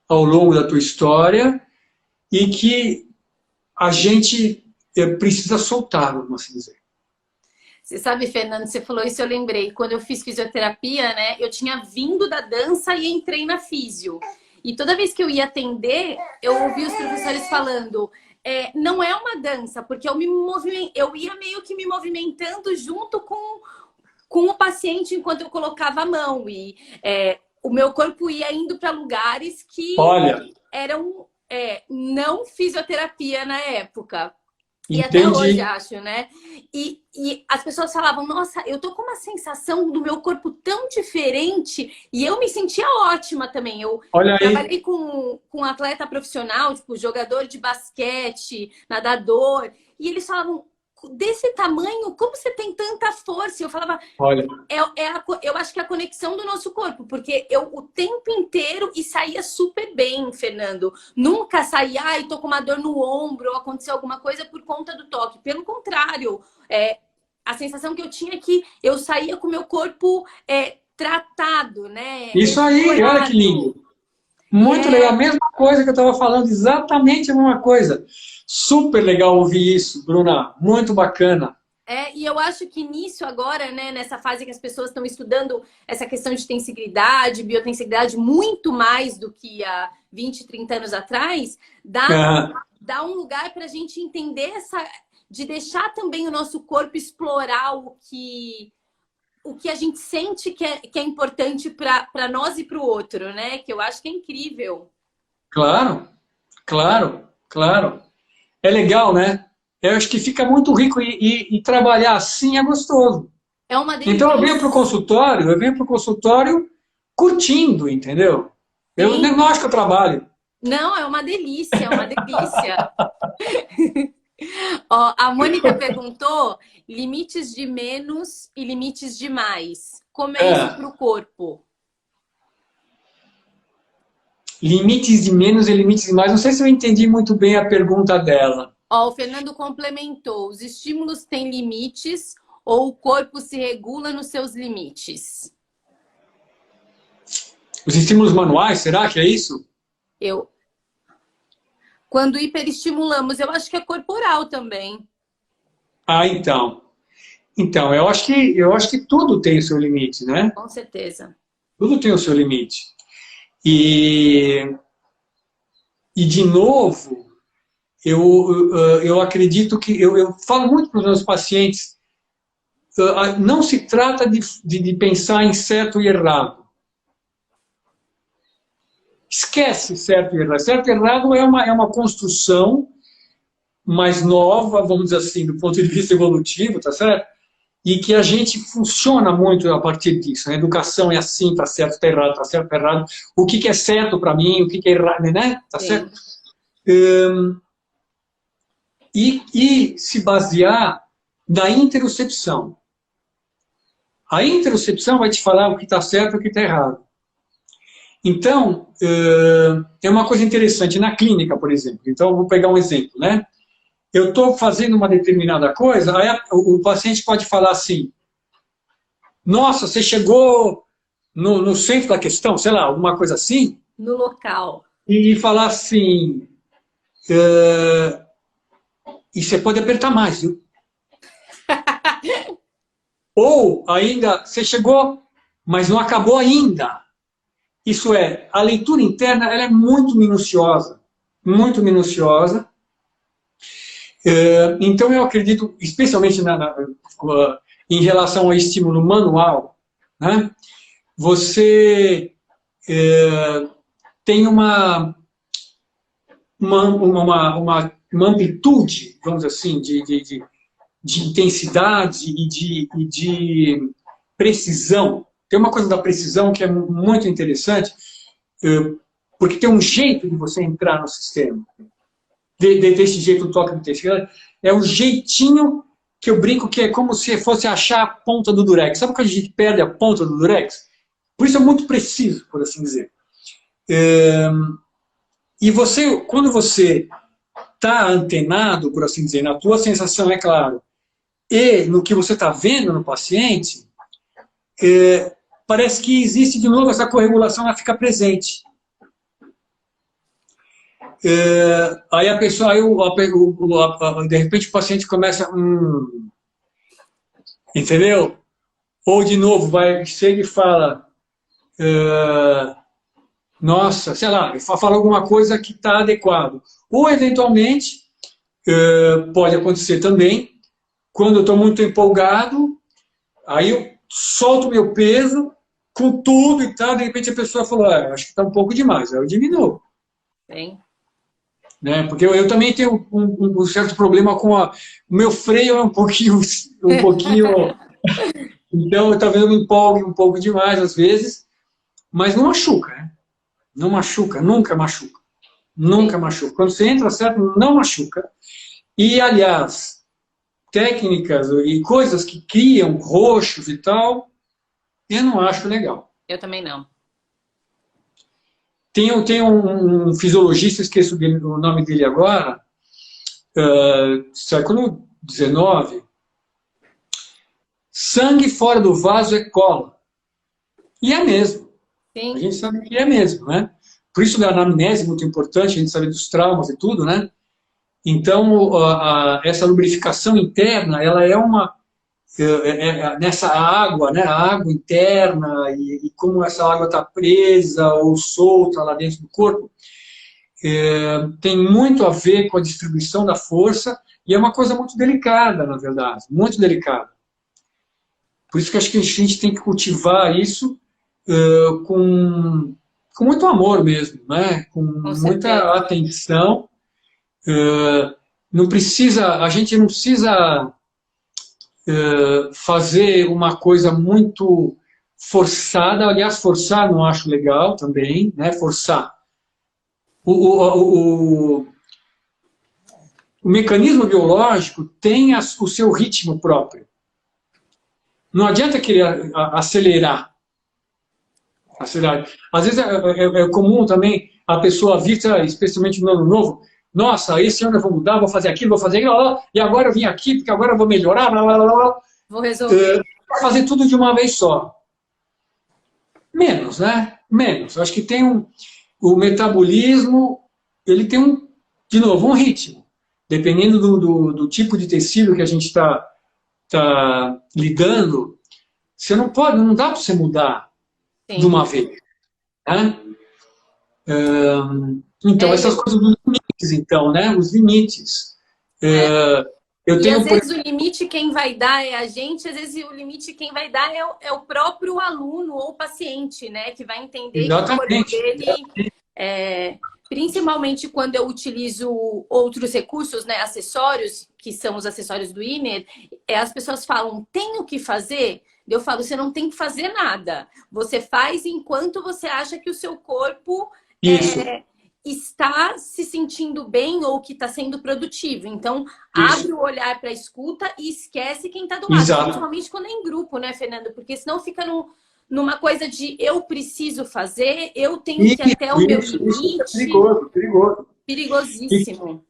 ao longo da tua história e que a gente precisa soltar, vamos assim dizer. Você sabe, Fernando, você falou isso, eu lembrei. Quando eu fiz fisioterapia, né, eu tinha vindo da dança e entrei na físio. E toda vez que eu ia atender, eu ouvia os professores falando, não é uma dança, porque eu ia meio que me movimentando junto com o paciente enquanto eu colocava a mão. E o meu corpo ia indo para lugares que eram não fisioterapia na época. E Entendi. até hoje, acho, né? E as pessoas falavam, nossa, eu tô com uma sensação do meu corpo tão diferente. E eu me sentia ótima também. Eu trabalhei com um atleta profissional, tipo, jogador de basquete, nadador. E eles falavam, desse tamanho, como você tem tanta força? Eu falava, eu acho que é a conexão do nosso corpo, porque eu o tempo inteiro e saía super bem, Fernando. Nunca saía, ai, tô com uma dor no ombro, ou aconteceu alguma coisa por conta do toque. Pelo contrário, a sensação que eu tinha é que eu saía com o meu corpo tratado, né? Isso aí, olha que lindo. Muito legal, a mesma coisa que eu estava falando, exatamente a mesma coisa. Super legal ouvir isso, Bruna, muito bacana. E eu acho que nisso agora, né, nessa fase que as pessoas estão estudando essa questão de tensibilidade, biotensibilidade, muito mais do que há 20, 30 anos atrás, dá um lugar para a gente entender de deixar também o nosso corpo explorar o que a gente sente que é importante para nós e para o outro, né? Que eu acho que é incrível. Claro, claro, claro. É legal, né? Eu acho que fica muito rico e trabalhar assim é gostoso. É uma delícia. Então eu venho para o consultório curtindo, entendeu? Eu não acho que eu trabalho. Não, é uma delícia, é uma delícia. Ó, a Mônica perguntou limites de menos e limites de mais. Como é isso para o corpo? Limites de menos e limites de mais. Não sei se eu entendi muito bem a pergunta dela. Ó, o Fernando complementou. Os estímulos têm limites ou o corpo se regula nos seus limites? Os estímulos manuais, será que é isso? Quando hiperestimulamos, eu acho que é corporal também. Então. Então, eu acho que tudo tem o seu limite, né? Com certeza. Tudo tem o seu limite. E de novo, eu acredito que... Eu falo muito para os meus pacientes, não se trata de pensar em certo e errado. Esquece certo e errado. Certo e errado é uma construção mais nova, vamos dizer assim, do ponto de vista evolutivo, tá certo? E que a gente funciona muito a partir disso. A educação é assim, tá certo, tá errado, tá certo, tá errado. O que é certo para mim, o que é errado, né? Tá certo? E se basear na interocepção. A interocepção vai te falar o que está certo e o que está errado. Então, é uma coisa interessante. Na clínica, por exemplo. Então, eu vou pegar um exemplo, né? Eu estou fazendo uma determinada coisa, aí o paciente pode falar assim, nossa, você chegou no centro da questão, sei lá, alguma coisa assim. No local. E falar assim, e você pode apertar mais, viu? Ou ainda, você chegou mas não acabou ainda. Isso é, a leitura interna ela é muito minuciosa. Muito minuciosa. Então, eu acredito, especialmente em relação ao estímulo manual, né, você tem uma amplitude, vamos dizer assim, de intensidade e de precisão. Tem uma coisa da precisão que é muito interessante, porque tem um jeito de você entrar no sistema. Desse jeito, o toque do tecido, é o jeitinho que eu brinco que é como se fosse achar a ponta do durex. Sabe quando a gente perde a ponta do durex? Por isso é muito preciso, por assim dizer. E você, quando você está antenado, por assim dizer, na tua sensação, é claro, e no que você está vendo no paciente, parece que existe de novo essa corregulação, ela fica presente. Aí a pessoa, de repente o paciente começa, entendeu? Ou de novo, chega e fala, nossa, sei lá, fala alguma coisa que está adequado. Ou eventualmente, pode acontecer também, quando eu estou muito empolgado, aí eu solto meu peso com tudo e tal, de repente a pessoa falou, acho que está um pouco demais, aí eu diminuo. Sim. Né? Porque eu também tenho um certo problema com o meu freio é um pouquinho então talvez eu me empolgue um pouco demais às vezes, mas não machuca, né? Não machuca, nunca machuca. Nunca machuca. Quando você entra certo, não machuca. E, aliás, técnicas e coisas que criam roxos e tal, eu não acho legal. Eu também não. Tem um fisiologista, esqueço o nome dele agora, século XIX, sangue fora do vaso é cola. E é mesmo. Sim. A gente sabe que é mesmo, né? Por isso a anamnese é muito importante, a gente sabe dos traumas e tudo, né? Então, essa lubrificação interna, ela é nessa água, né? A água interna e como essa água está presa ou solta lá dentro do corpo, tem muito a ver com a distribuição da força e é uma coisa muito delicada, na verdade, muito delicada. Por isso que acho que a gente tem que cultivar isso com muito amor mesmo, né? Com muita atenção. Não precisa, a gente não precisa fazer uma coisa muito forçada. Aliás, forçar não acho legal também, né? Forçar. O mecanismo biológico tem o seu ritmo próprio. Não adianta querer acelerar. Às vezes é comum também a pessoa vista, especialmente no ano novo, nossa, esse ano eu vou mudar, vou fazer aquilo, e agora eu vim aqui, porque agora eu vou melhorar, vou resolver. Fazer tudo de uma vez só. Menos, né? Menos. Eu acho que tem o metabolismo, ele tem de novo, um ritmo. Dependendo do tipo de tecido que a gente está lidando, você não pode, não dá para você mudar de uma vez. Né? Então, essas coisas dos limites, então, né? Os limites. Eu tenho, às vezes o limite quem vai dar é a gente, às vezes o limite quem vai dar é o próprio aluno ou paciente, né? Que vai entender exatamente, que o corpo dele, principalmente quando eu utilizo outros recursos, né? Acessórios, que são os acessórios do Inner, as pessoas falam, tem o que fazer? Eu falo, você não tem que fazer nada. Você faz enquanto você acha que o seu corpo está se sentindo bem ou que está sendo produtivo. Então, abre o olhar para a escuta e esquece quem está do lado. Exato. Principalmente quando é em grupo, né, Fernando? Porque senão fica numa coisa de eu preciso fazer, eu tenho que ir até o meu limite. Isso é perigoso. Perigosíssimo.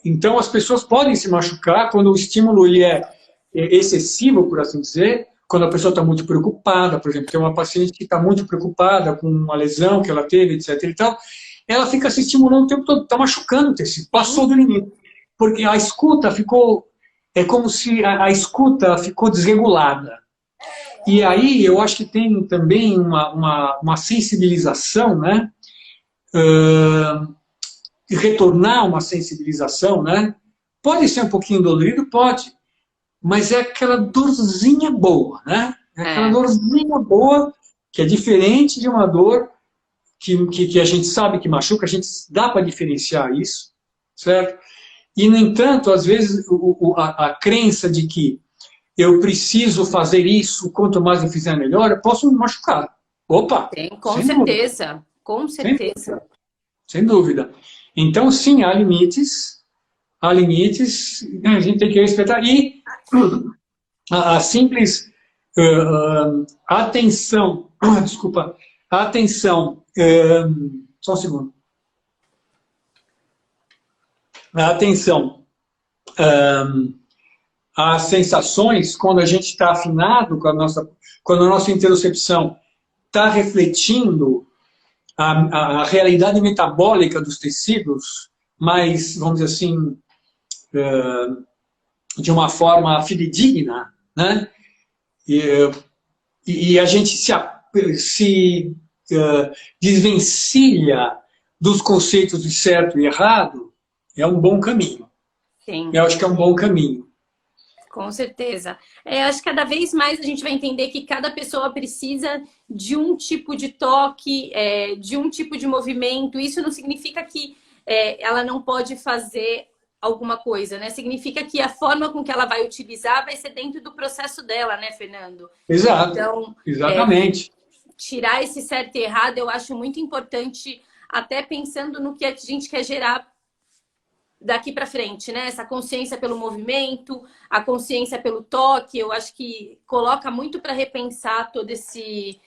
Então, as pessoas podem se machucar quando o estímulo ele é excessivo, por assim dizer, quando a pessoa está muito preocupada, por exemplo, tem uma paciente que está muito preocupada com uma lesão que ela teve, etc. e tal, ela fica se estimulando o tempo todo, está machucando o tecido, passou do limite. Porque a escuta ficou, é como se a escuta ficou desregulada. E aí eu acho que tem também uma sensibilização, né? Retornar uma sensibilização, né? Pode ser um pouquinho dolorido, pode, mas é aquela dorzinha boa, né? É aquela dorzinha boa que é diferente de uma dor que a gente sabe que machuca, a gente dá para diferenciar isso, certo? E, no entanto, às vezes, a crença de que eu preciso fazer isso, quanto mais eu fizer melhor, eu posso me machucar. Opa! Tem, com Sem dúvida. certeza, com certeza. Sem dúvida. Então, sim, há limites, a gente tem que respeitar. E a simples atenção, desculpa, atenção, só um segundo. A atenção às sensações, quando a gente está afinado com quando a nossa interocepção está refletindo a realidade metabólica dos tecidos, mas, vamos dizer assim, de uma forma fidedigna, né? E a gente se desvencilha dos conceitos de certo e errado, é um bom caminho. Sim. Eu acho que é um bom caminho. Com certeza. Acho que cada vez mais a gente vai entender que cada pessoa precisa de um tipo de toque, de um tipo de movimento. Isso não significa que ela não pode fazer alguma coisa, né? Significa que a forma com que ela vai utilizar vai ser dentro do processo dela, né, Fernando? Exato. Então, exatamente. Tirar esse certo e errado eu acho muito importante, até pensando no que a gente quer gerar daqui para frente, né? Essa consciência pelo movimento, a consciência pelo toque, eu acho que coloca muito para repensar todo esse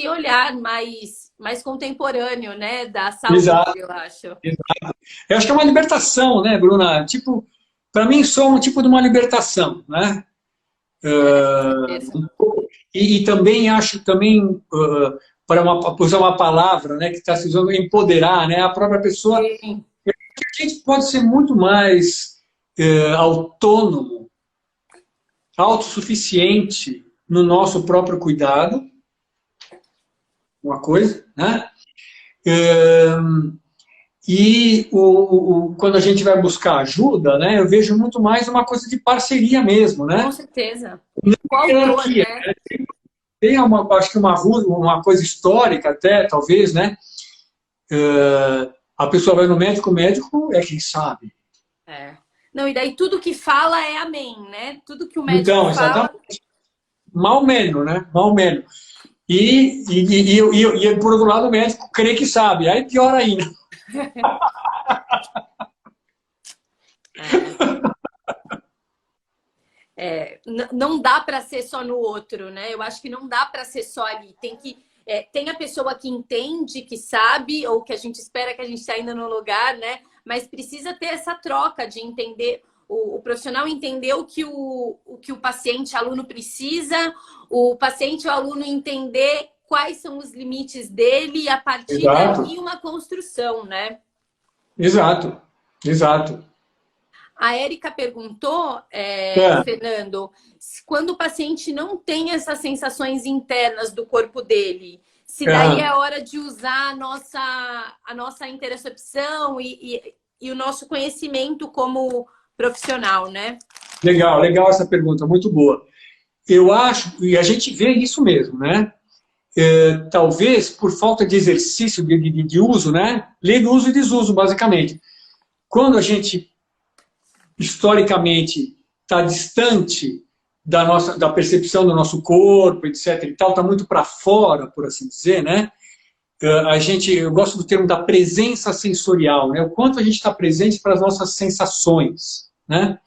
olhar mais contemporâneo, né? Da saúde, Exato. eu acho. Exato. Eu acho que é uma libertação, né, Bruna? Tipo, para mim, sou um tipo de uma libertação, né? E também acho para usar uma palavra, né, que está se usando, empoderar, né? A própria pessoa. Sim. A gente pode ser muito mais autônomo, autossuficiente no nosso próprio cuidado, uma coisa, né? E quando a gente vai buscar ajuda, né, eu vejo muito mais uma coisa de parceria mesmo, né? Com certeza. Qual hierarquia, né? Tem acho que uma coisa histórica até, talvez, né? A pessoa vai no médico, o médico é quem sabe. Não, e daí tudo que fala é amém, né? Tudo que o médico então, fala... Exatamente. Mal menos, né? Mal menos. E por outro lado, o médico crê que sabe. Aí pior ainda. Não dá para ser só no outro, né? Eu acho que não dá para ser só ali. Tem a pessoa que entende, que sabe, ou que a gente espera que a gente está indo no lugar, né? Mas precisa ter essa troca de entender, o profissional entender o que o paciente, aluno precisa, o paciente, o aluno entender quais são os limites dele e a partir daí uma construção, né? Exato, exato. A Érica perguntou, Fernando, quando o paciente não tem essas sensações internas do corpo dele, se daí é hora de usar a nossa interocepção e o nosso conhecimento como profissional, né? Legal essa pergunta, muito boa. Eu acho, e a gente vê isso mesmo, né? Talvez por falta de exercício de uso, né? Lei do uso e desuso, basicamente. Quando a gente historicamente está distante da percepção do nosso corpo, etc. e tal, está muito para fora, por assim dizer, né? Eu gosto do termo da presença sensorial, né? O quanto a gente está presente para as nossas sensações, né?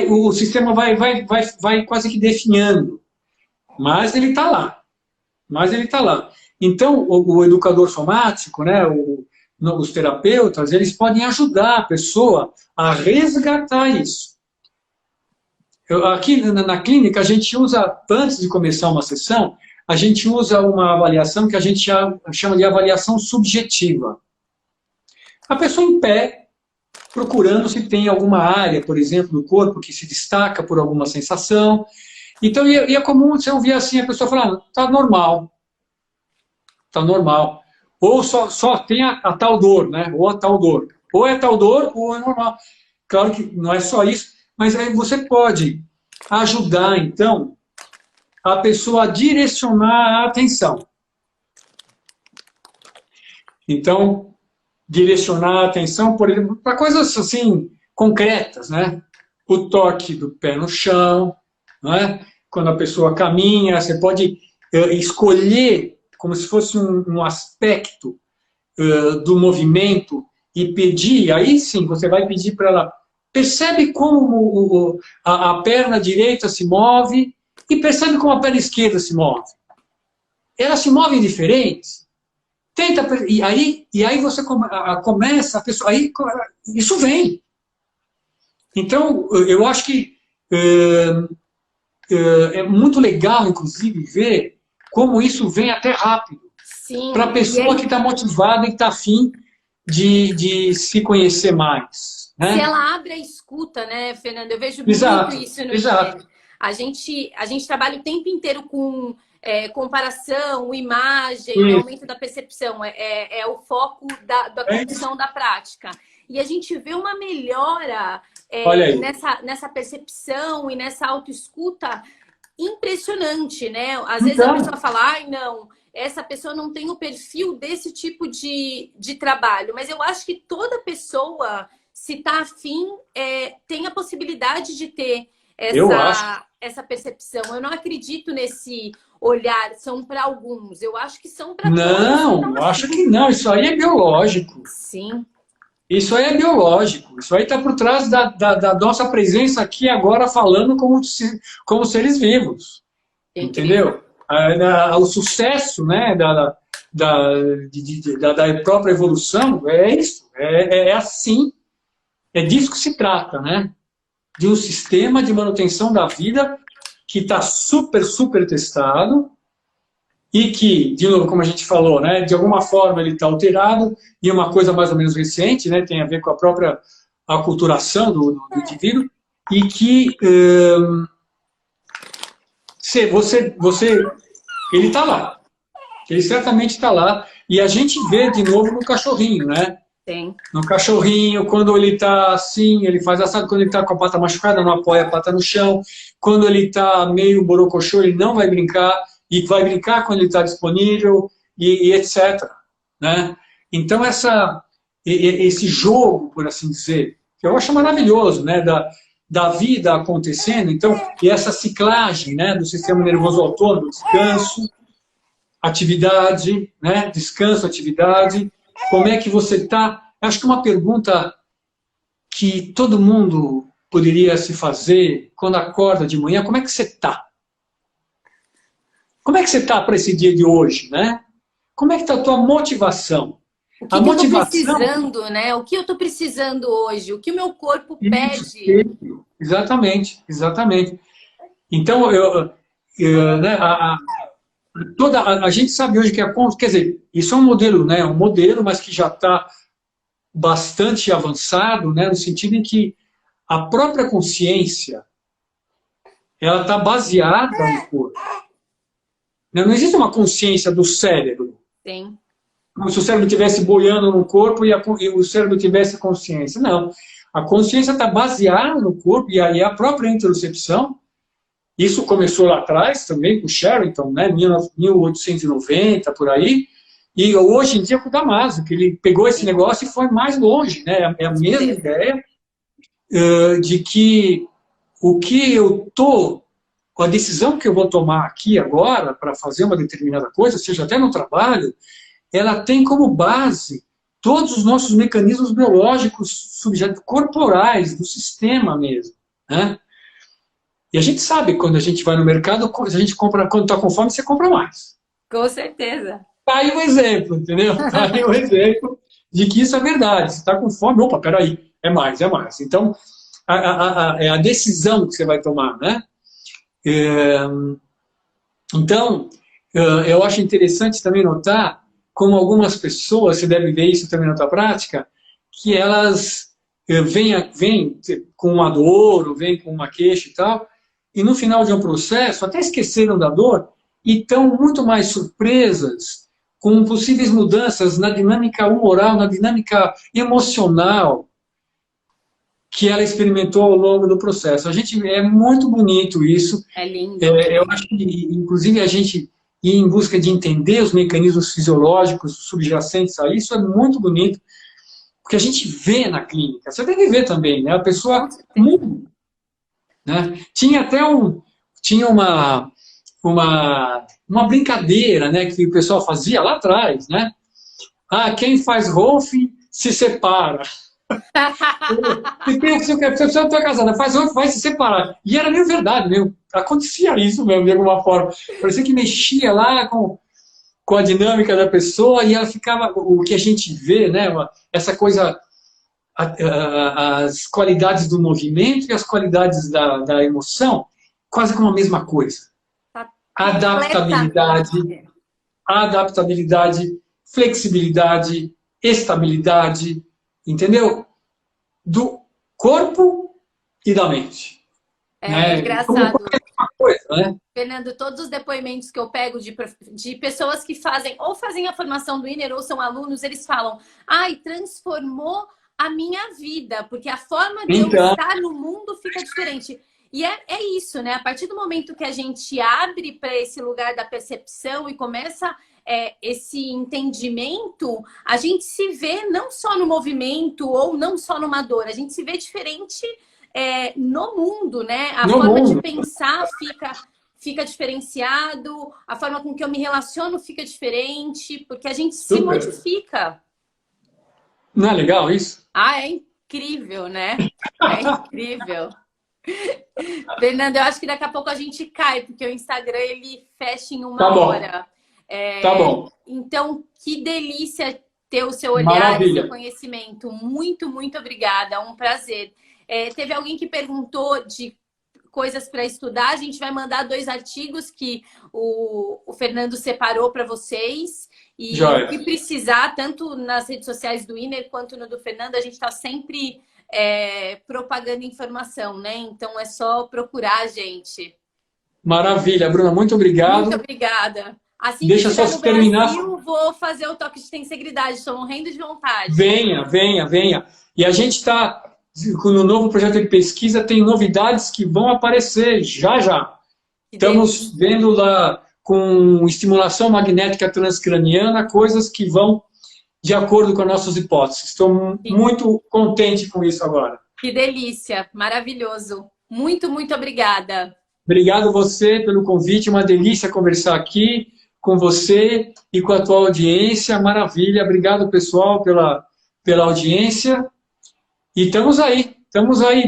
O sistema vai quase que definhando, mas ele está lá. Então, o educador somático, né? Os terapeutas, eles podem ajudar a pessoa a resgatar isso. Aqui na clínica, a gente usa, antes de começar uma sessão, a gente usa uma avaliação que a gente chama de avaliação subjetiva. A pessoa em pé, procurando se tem alguma área, por exemplo, do corpo que se destaca por alguma sensação. Então, é comum você ouvir assim, a pessoa falar, tá normal, tá normal. Ou só tem a tal dor, né? Ou a tal dor. Ou é tal dor, ou é normal. Claro que não é só isso, mas aí você pode ajudar, então, a pessoa a direcionar a atenção. Então, direcionar a atenção, por exemplo, para coisas assim concretas, né? O toque do pé no chão, não é? Quando a pessoa caminha, você pode escolher como se fosse um aspecto do movimento e pedir, aí sim você vai pedir para ela, percebe como a perna direita se move e percebe como a perna esquerda se move. Elas se movem diferentes. Tenta, e aí você começa, a pessoa, aí isso vem. Então, eu acho que é muito legal, inclusive, ver como isso vem até rápido. Para a pessoa que está motivada e que está afim de se conhecer mais. Né? Se ela abre a escuta, né, Fernando? Eu vejo muito isso no exato. A gente trabalha o tempo inteiro com comparação, imagem, aumento da percepção. É o foco da condição da prática. E a gente vê uma melhora nessa percepção e nessa autoescuta impressionante, né? Às vezes a pessoa fala, ai, não, essa pessoa não tem o perfil desse tipo de trabalho. Mas eu acho que toda pessoa, se está afim, tem a possibilidade de ter essa percepção. Eu não acredito nesse olhar, são para alguns. Eu acho que são para todos. Não, eu acho que não. Isso aí é biológico. Sim. Isso aí é biológico. Isso aí está por trás da nossa presença aqui agora falando como seres vivos. Entendeu? O sucesso, né, da própria evolução é isso. É assim. É disso que se trata, né? De um sistema de manutenção da vida que está super, super testado e que, de novo, como a gente falou, né, de alguma forma ele está alterado e é uma coisa mais ou menos recente, né, tem a ver com a própria aculturação do indivíduo e que ele está lá. Ele certamente está lá e a gente vê de novo no cachorrinho, né? Sim. No cachorrinho, quando ele está assim, ele faz assado, quando ele está com a pata machucada, não apoia a pata no chão, quando ele está meio borocochô, ele não vai brincar, e vai brincar quando ele está disponível, e etc. Né? Então, esse jogo, por assim dizer, que eu acho maravilhoso, né? Da vida acontecendo, então, e essa ciclagem, né, do sistema nervoso autônomo, descanso, atividade, né, descanso, atividade. Como é que você está? Acho que uma pergunta que todo mundo poderia se fazer quando acorda de manhã, como é que você está? Como é que você está para esse dia de hoje, né? Como é que está a tua motivação? O que eu estou precisando, né? O que eu estou precisando hoje? O que o meu corpo pede? Exatamente, exatamente. Então, né, a gente sabe hoje que quer dizer, isso é um modelo, né? Um modelo, mas que já está bastante avançado, né? No sentido em que a própria consciência ela está baseada no corpo. Não existe uma consciência do cérebro. Sim. Como se o cérebro estivesse boiando no corpo e o cérebro tivesse consciência. Não. A consciência está baseada no corpo e aí a própria interocepção. Isso começou lá atrás também com Sherrington, né, 1890, por aí, e hoje em dia com o Damasio, que ele pegou esse negócio e foi mais longe, né, é a mesma ideia de que o que eu estou, a decisão que eu vou tomar aqui agora para fazer uma determinada coisa, seja até no trabalho, ela tem como base todos os nossos mecanismos biológicos corporais, do sistema mesmo, né? E a gente sabe, quando a gente vai no mercado, a gente compra, quando está com fome, você compra mais. Com certeza. Tá aí um exemplo, entendeu? Tá aí um exemplo de que isso é verdade. Se está com fome, opa, peraí, é mais, é mais. Então, é a decisão que você vai tomar, né? Então, eu acho interessante também notar como algumas pessoas, você deve ver isso também na tua prática, que elas vem com uma dor, ou vem com uma queixa e tal, e no final de um processo até esqueceram da dor e estão muito mais surpresas com possíveis mudanças na dinâmica humoral, na dinâmica emocional que ela experimentou ao longo do processo. É muito bonito isso. É lindo. Eu acho que, inclusive, a gente ir em busca de entender os mecanismos fisiológicos subjacentes a isso é muito bonito, porque a gente vê na clínica. Você deve ver também, né? A pessoa muda, né? Tinha uma brincadeira, né, que o pessoal fazia lá atrás, né? Ah, quem faz golfe se separa. Se a pessoa está casada, faz golfe, vai se separar. E era meio verdade, meio, acontecia isso mesmo, de alguma forma. Parecia que mexia lá com a dinâmica da pessoa e ela ficava, o que a gente vê, né, essa coisa, as qualidades do movimento e as qualidades da emoção, quase como a mesma coisa. Adaptabilidade, flexibilidade, estabilidade, entendeu? Do corpo e da mente. É engraçado. Coisa, né? Fernando, todos os depoimentos que eu pego de pessoas que fazem a formação do Inner ou são alunos, eles falam, ai, transformou a minha vida, porque a forma de eu estar no mundo fica diferente. E é isso, né? A partir do momento que a gente abre para esse lugar da percepção e começa esse entendimento, a gente se vê não só no movimento ou não só numa dor, a gente se vê diferente no mundo, né? A forma de pensar fica diferenciado, a forma com que eu me relaciono fica diferente, porque a gente se modifica. Não é legal isso? Ah, é incrível, né? É incrível. Fernando, eu acho que daqui a pouco a gente cai, porque o Instagram ele fecha em uma hora. Tá bom. Então, que delícia ter o seu olhar e seu conhecimento. Muito, muito obrigada. É um prazer. Teve alguém que perguntou de coisas para estudar. A gente vai mandar 2 artigos que o Fernando separou para vocês. E o que precisar, tanto nas redes sociais do Inner quanto no do Fernando, a gente está sempre propagando informação, né? Então é só procurar a gente. Maravilha, Bruna, muito obrigado. Muito obrigada. Assim Deixa que só estiver no terminar. Brasil, vou fazer o toque de Tensegridade. Estou morrendo de vontade. Venha. E a gente está, no novo projeto de pesquisa, tem novidades que vão aparecer já. Estamos vendo lá, com estimulação magnética transcraniana, coisas que vão de acordo com as nossas hipóteses. Estou muito contente com isso agora. Que delícia, maravilhoso. Muito, muito obrigada. Obrigado você pelo convite, uma delícia conversar aqui com você e com a tua audiência, maravilha. Obrigado, pessoal, pela audiência. E estamos aí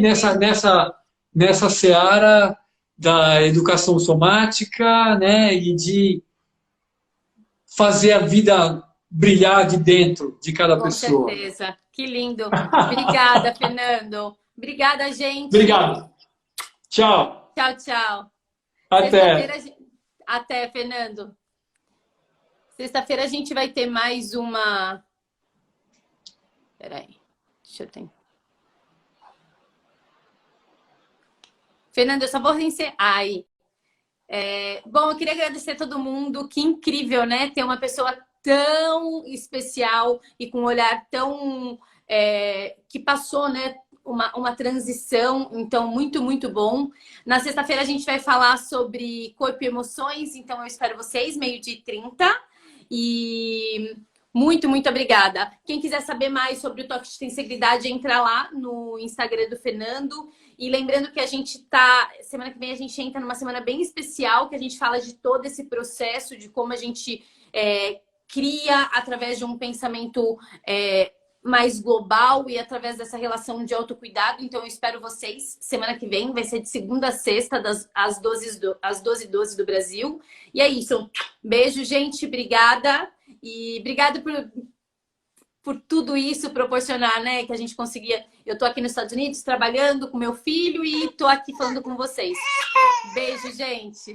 nessa seara da educação somática, né, e de fazer a vida brilhar de dentro de cada pessoa. Com certeza. Que lindo. Obrigada, Fernando. Obrigada, gente. Obrigado. Tchau. Tchau. Até, Fernando. Sexta-feira a gente vai ter mais uma... Peraí. Deixa eu tentar. Fernando, eu só vou encerrar. Bom, eu queria agradecer a todo mundo. Que incrível, né? Ter uma pessoa tão especial e com um olhar tão... que passou, né? Uma transição, então muito, muito bom. Na sexta-feira a gente vai falar sobre corpo e emoções, então eu espero vocês, 12h30. E muito, muito obrigada. Quem quiser saber mais sobre o Toque de Tensegridade, entra lá no Instagram do Fernando. E lembrando que a gente semana que vem a gente entra numa semana bem especial, que a gente fala de todo esse processo, de como a gente cria através de um pensamento mais global e através dessa relação de autocuidado. Então eu espero vocês semana que vem, vai ser de segunda a sexta, às 12h12 do Brasil. E é isso. Beijo, gente. Obrigada. E obrigada por tudo isso proporcionar, né? Que a gente conseguia... Eu tô aqui nos Estados Unidos trabalhando com meu filho e tô aqui falando com vocês. Beijo, gente.